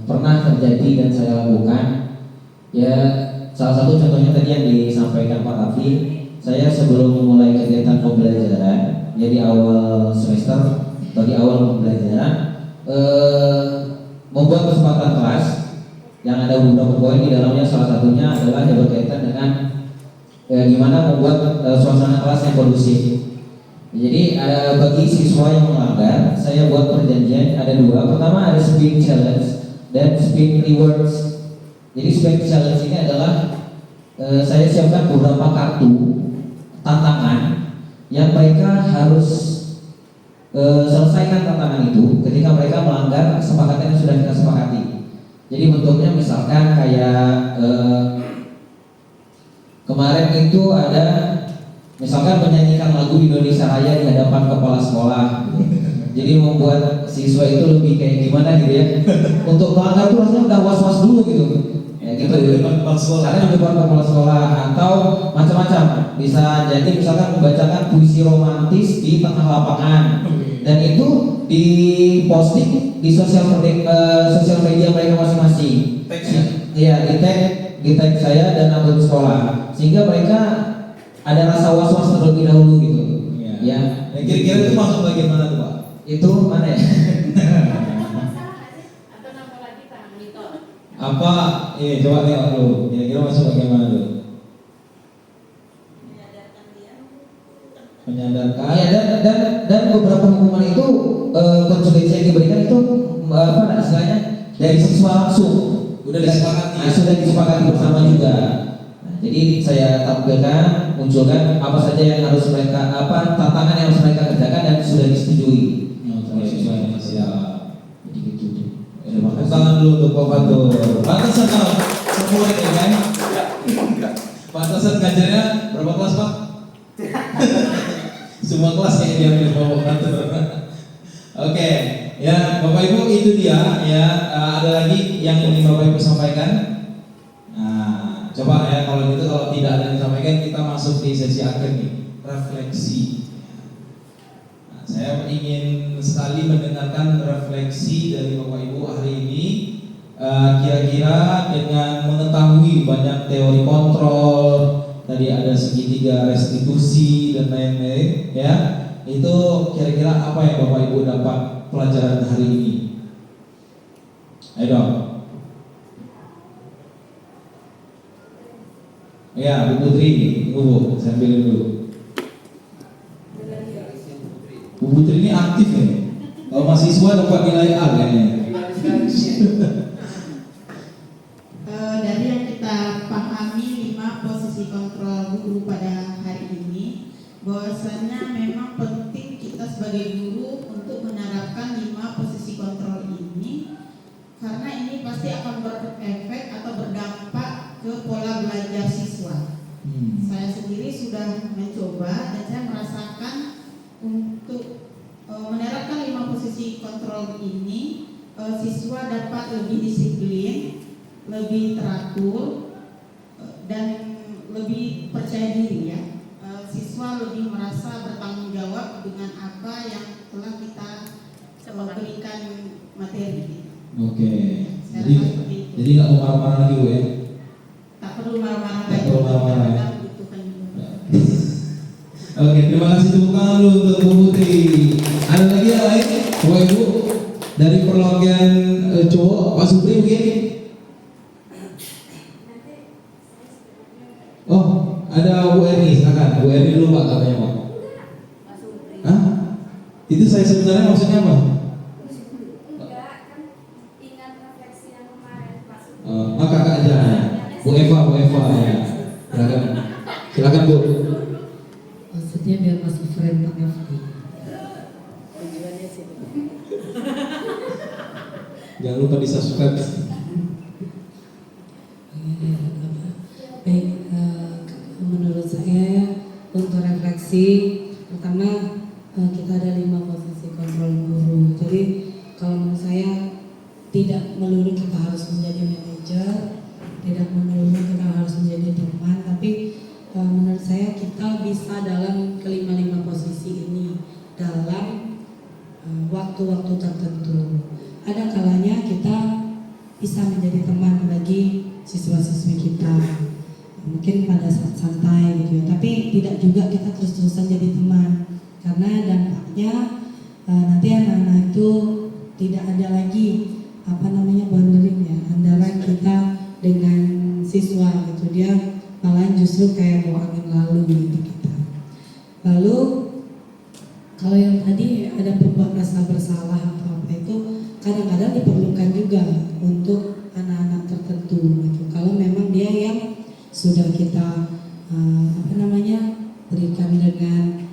pernah terjadi dan saya lakukan. Ya, salah satu contohnya tadi yang disampaikan Pak Raffi. Saya sebelum memulai kegiatan pembelajaran, jadi awal semester atau di awal pembelajaran, membuat kesempatan kelas yang ada beberapa poin di dalamnya. Salah satunya adalah yang berkaitan dengan gimana membuat suasana kelas yang kondusif. Jadi bagi siswa yang melanggar, saya buat perjanjian ada 2. Pertama ada speed challenge dan speed rewards. Jadi speed challenge ini adalah saya siapkan beberapa kartu tantangan yang mereka harus selesaikan tantangan itu ketika mereka melanggar kesepakatan yang sudah kita sepakati. Jadi bentuknya misalkan kayak kemarin itu ada misalkan menyanyikan lagu Indonesia Raya di hadapan kepala sekolah. Jadi membuat siswa itu lebih kayak gimana gitu ya. Untuk melanggar itu rasanya udah was-was dulu gitu. Ya gitu di depan kepala sekolah. Ada di depan kepala sekolah atau macam-macam. Bisa jadi misalkan membacakan puisi romantis di tengah lapangan. dan itu diposting di sosial media mereka masing-masing. Iya, di tag saya dan akun sekolah, sehingga mereka ada rasa was-was terlebih dahulu gitu. Ya. Kira-kira itu masuk bagian mana tuh Pak? Itu mana ya? Atau nama lagi Pak Mito. Apa? Coba tengok dulu. Kira-kira masuk bagian mana dulu? Menyadarkan. Iya, dan beberapa hukuman itu konsekuensi yang diberikan itu apa istilahnya dari siswa langsung. Sudah disepakati. Sudah disepakati bersama juga. Nah, jadi saya tampilkan, munculkan apa saja yang harus mereka, tantangan yang harus mereka kerjakan dan sudah disetujui. Sama siswa yang siap. Jadi gitu. Terima kasih. Tangan dulu untuk Pak Fatur. Pantasan kalau semua ini kan? Pantasan ngajarnya berapa kelas Pak? Semua kelas kayak dia milih Pak Fatur. Oke, ya Bapak Ibu itu dia ya. Ada lagi yang ingin Bapak Ibu sampaikan? Nah, coba ya kalau gitu, kalau tidak ada yang disampaikan kita masuk di sesi akhir nih, refleksi. Nah, saya ingin sekali mendengarkan refleksi dari Bapak Ibu hari ini. Kira-kira dengan mengetahui banyak teori kontrol, tadi ada segitiga restitusi dan lain-lain, ya, itu kira-kira apa yang Bapak Ibu dapat pelajaran hari ini? Ayo dong. Ya, Bu Putri, Bu, saya ambilin dulu. Bu Putri ini aktif ya. Kalau mahasiswa dapat nilai A kayaknya. Dari yang kita pahami 5 posisi kontrol guru pada hari ini, bahwasanya memang penting kita sebagai guru untuk menerapkan 5 posisi kontrol ini, karena ini pasti akan berefek atau berdampak ke pola belajar siswa. Saya sendiri sudah mencoba dan saya merasakan untuk menerapkan 5 posisi kontrol ini, siswa dapat lebih disiplin, lebih teratur, dan lebih percaya diri ya. Siswa lebih merasa bertanggung jawab dengan apa yang telah kita berikan materi. Oke. Jadi nggak mau marah-marah lagi Bu ya? Tak perlu marah-marah Tak lagi. perlu marah-marah ya. Butuhkan juga. Oke, terima kasih tepuk tangan dulu untuk Bu Putri. Ada lagi yang lain? Bapak Ibu dari perwakilan cowok, Pak Supri mungkin? Oh, ada Bu Erni, silakan. Bu Erni dulu Pak, katanya Pak. Hah? Itu saya sebenarnya maksudnya apa? Kakak aja. Bu Eva ya. Silakan Bu. Maksudnya biar masuk frame Pak Nafti. Jangan lupa di subscribe. Baik, menurut saya untuk refleksi pertama kita ada 5 posisi kontrol guru. Jadi kalau menurut saya tidak melulu kita harus menjadi manajer, tidak melulu kita harus menjadi teman, tapi menurut saya kita bisa dalam kelima-lima posisi ini dalam waktu-waktu tertentu. Ada kalanya kita bisa menjadi teman bagi siswa-siswi kita, mungkin pada saat santai gitu ya, tapi tidak juga kita terus-terusan jadi teman, karena dampaknya nanti anak-anak itu tidak ada lagi boundary ya antara kita dengan siswa gitu, dia malah justru kayak bawa angin lalu gitu kita. Lalu kalau yang tadi ada berbuat rasa bersalah atau apa itu kadang-kadang diperlukan juga untuk anak-anak tertentu gitu. Kalau memang dia yang sudah kita berikan dengan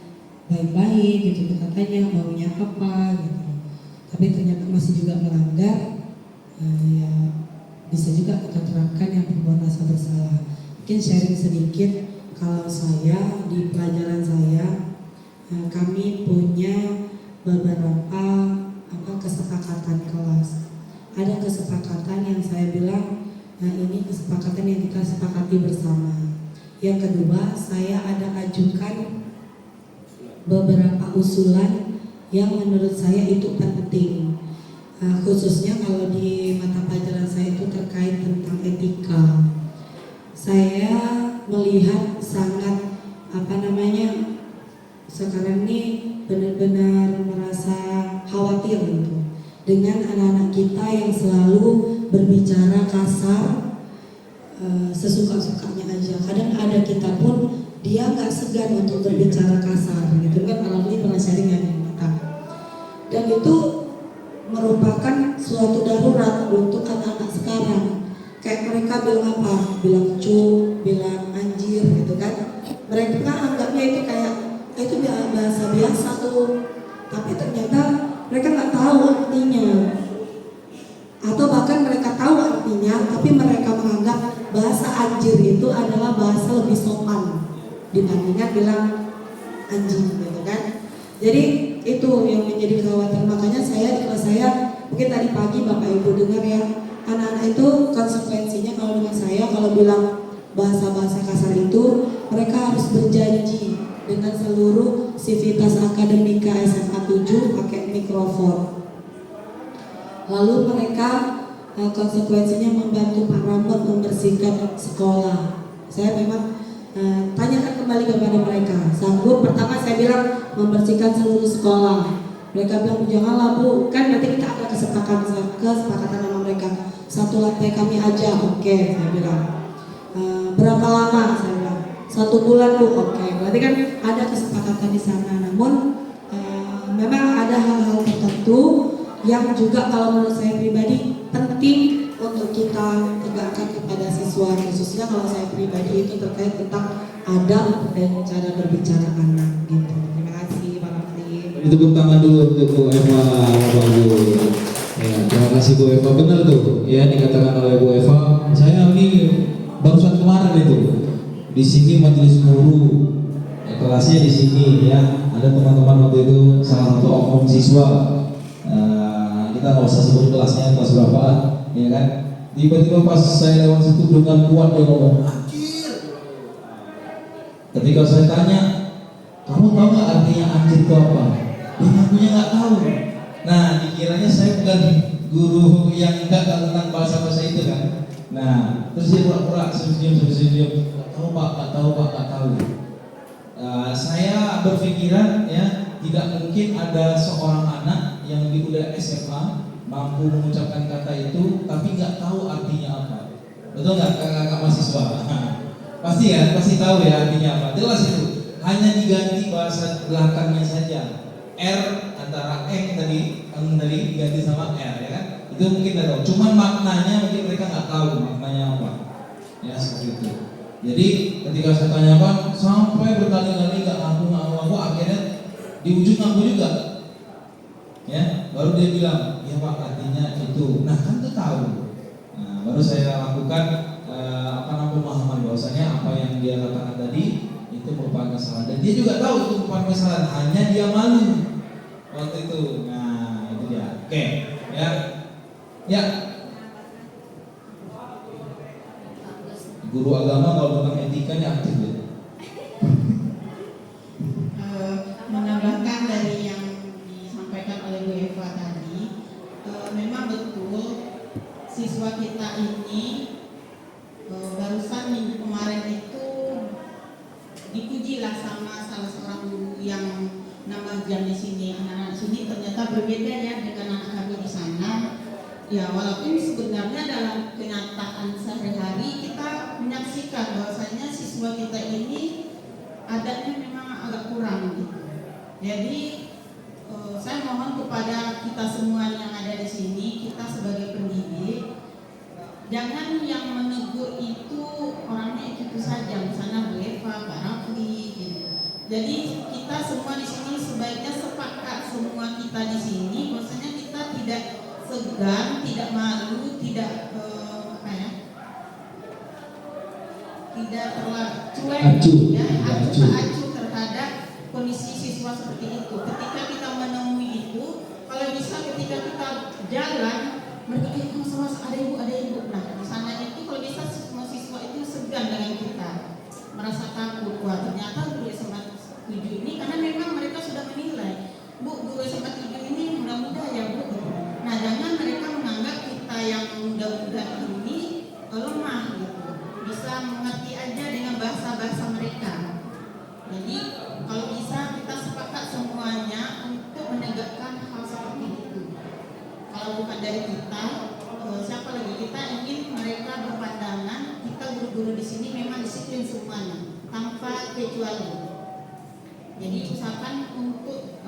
baik-baik gitu, kita tanya maunya apa gitu, tapi ternyata masih juga melanggar, ya bisa juga kita terapkan yang berbuat rasa bersalah. Mungkin sharing sedikit, kalau saya di pelajaran saya kami punya beberapa kesepakatan kelas. Ada kesepakatan yang saya bilang ini kesepakatan yang kita sepakati bersama. Yang kedua, saya ada ajukan beberapa usulan yang menurut saya itu penting. Khususnya kalau di mata pelajaran saya itu terkait tentang etika. Saya melihat sangat sekarang ini benar-benar merasa khawatir gitu dengan anak-anak kita yang selalu berbicara kasar, sesuka-sukanya aja. Kadang ada kita pun dia nggak segan untuk berbicara kasar gitu kan. Alhamdulillah pernah sharing ya di mata. Dan itu merupakan suatu darurat untuk anak-anak sekarang. Kayak mereka bilang apa? Bilang cu, bilang anjir gitu kan. Mereka anggapnya itu kayak itu bahasa biasa tuh. Tapi ternyata mereka nggak tahu artinya. Atau bahkan mereka tahu artinya, tapi mereka menganggap bahasa anjir itu adalah bahasa lebih sopan dibandingkan bilang anjing gitu kan. Jadi itu yang menjadi kekhawatiran. Makanya saya di kelas saya, mungkin tadi pagi Bapak Ibu dengar ya, anak-anak itu konsekuensinya kalau dengan saya kalau bilang bahasa-bahasa kasar itu mereka harus berjanji dengan seluruh sivitas akademika SMA 7 pakai mikrofon. Lalu mereka konsekuensinya membantu Pak Ramot membersihkan sekolah. Saya memang tanyakan kembali kepada mereka, sanggup? Pertama saya bilang membersihkan seluruh sekolah. Mereka bilang janganlah Bu, kan nanti kita ada kesepakatan sama mereka. Satu lantai kami aja, oke, saya bilang. Berapa lama? Saya bilang 1 bulan Bu, oke. Berarti kan ada kesepakatan di sana. Namun memang ada hal-hal tertentu yang juga kalau menurut saya pribadi penting untuk kita tegakkan kepada siswa, khususnya kalau saya pribadi itu terkait tentang adab dan cara berbicara anak gitu. Terima kasih Pak Rafli. Tepuk tangan dulu untuk Bu Eva, bagus. Ya, terima kasih Bu Eva, benar tuh ya dikatakan oleh Bu Eva. Saya ini barusan kemarin itu di sini majelis guru, kelasnya di sini ya. Ada teman-teman waktu itu salah satu oknum siswa. Kita nggak usah sebut kelasnya kelas berapa, ya kan? Tiba-tiba pas saya lewat situ dengan kuat dia ngomong anjir. Ketika saya tanya, kamu tahu nggak artinya anjir itu apa? Dia ngakunya nggak tahu. Nah, dikiranya saya bukan guru yang nggak tahu tentang bahasa-bahasa itu kan? Nah, terus dia pura-pura senyum. Nggak tahu Pak, nggak tahu. Saya berpikiran ya tidak mungkin ada seorang anak yang di udah SMA mampu mengucapkan kata itu tapi nggak tahu artinya apa. Betul nggak kakak mahasiswa? Pasti kan, pasti tahu ya artinya apa. Jelas itu. Hanya diganti bahasa belakangnya saja. R antara M tadi diganti sama R ya kan? Itu mungkin nggak tahu. Cuman maknanya mungkin mereka nggak tahu maknanya apa. Ya seperti itu. Jadi ketika saya tanyakan sampai berkali-kali nggak ngaku, akhirnya di ujung ngaku juga. Ya, baru dia bilang, ya Pak artinya itu. Nah kan itu tahu. Nah, baru saya lakukan pemahaman bahwasanya apa yang dia katakan tadi itu merupakan kesalahan. Dan dia juga tahu itu merupakan kesalahan, hanya dia malu waktu itu. Nah itu dia. Oke, ya. Guru agama kalau tentang etika ini aktif ya. Menambahkan dari yang disampaikan oleh Bu Eva tadi, memang betul siswa kita ini barusan minggu kemarin itu dipujilah sama salah seorang guru yang nama jam di sini. Anak-anak sini ternyata berbeda ya dengan anak kami di sana. Ya walaupun sebenarnya dalam kenyataan sehari-hari kita menyaksikan bahwasanya siswa kita ini adatnya memang agak kurang gitu. Jadi saya mohon kepada kita semua yang ada di sini, kita sebagai pendidik, jangan yang menegur itu orangnya itu saja, misalnya Bu Eva, Pak Rafli gitu. Jadi kita semua di sini sebaiknya sepakat semua kita di sini, maksudnya kita tidak segan, tidak malu, tidak tidak terlalu cuek, acuh terhadap kondisi siswa seperti itu. Ketika kita menemui itu, kalau bisa ketika kita jalan, mereka ada ibu. Nah, di sana itu kalau bisa semua siswa itu segan dengan kita, merasa takut. Wah ternyata guru SMA 7 ini karena memang mereka sudah menilai Bu, guru SMA 7 ini muda-muda ya Bu. Nah, jangan mereka menganggap kita yang muda-muda ini lemah gitu. Bisa mengerti aja dengan bahasa-bahasa mereka. Jadi kalau bisa kita sepakat semuanya untuk menegakkan hal seperti itu. Kalau bukan dari kita, siapa lagi? Kita ingin mereka berpandangan kita guru-guru di sini memang disiplin semuanya tanpa kecuali. Jadi usahakan untuk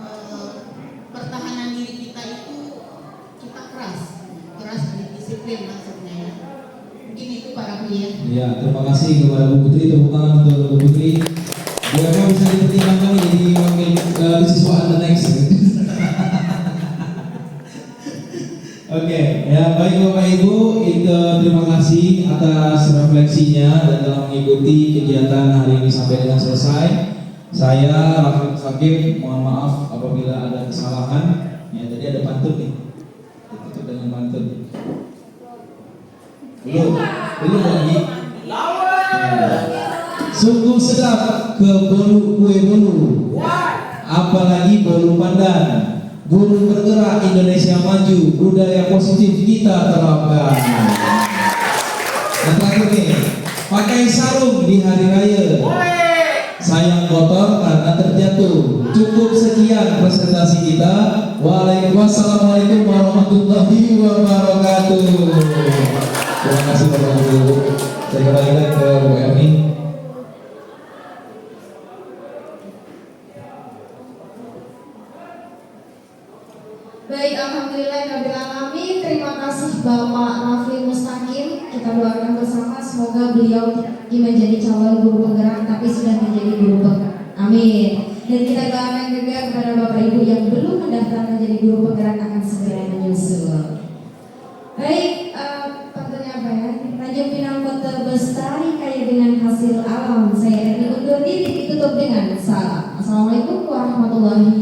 pertahanan diri kita itu kita keras disiplin maksudnya ya. Mungkin itu Pak Rafli ya. Ya, terima kasih kepada Bu Putri, tepuk tangan untuk Bu Putri. Dia mau bisa dipertimbangkan jadi wakil siswa the next. Oke, ya baik Bapak Ibu, itu terima kasih atas refleksinya dan dalam mengikuti kegiatan hari ini sampai dengan selesai. Saya Rafli Sakib, mohon maaf apabila ada kesalahan. Ya, tadi ada pantun nih. Ditutup dengan pantun. Belum lagi. Sungguh sedap ke bolu kue bolu, apalagi bolu pandan. Guru bergerak Indonesia maju, budaya positif kita terapkan. Yang terakhir nih, pakai sarung di hari raya. Sayang kotor karena terjatuh. Cukup sekian presentasi kita. Wassalamualaikum warahmatullahi wabarakatuh. Terima kasih Bapak Ibu. Saya kembali lagi ke Bu Erni. Baik, alhamdulillahirrahmanirrahim. Terima kasih Bapak Rafli Mustaqim. Kita doakan bersama semoga beliau menjadi calon guru penggerak tapi sudah menjadi guru penggerak. Amin. Dan kita doakan juga kepada Bapak Ibu yang belum mendaftar menjadi guru penggerak akan segera menyusul. Baik, tentunya apa ya? Tanjung Pinang Kota Bestari kaya dengan hasil alam. Saya Erni undur diri, ditutup dengan salam. Assalamualaikum warahmatullahi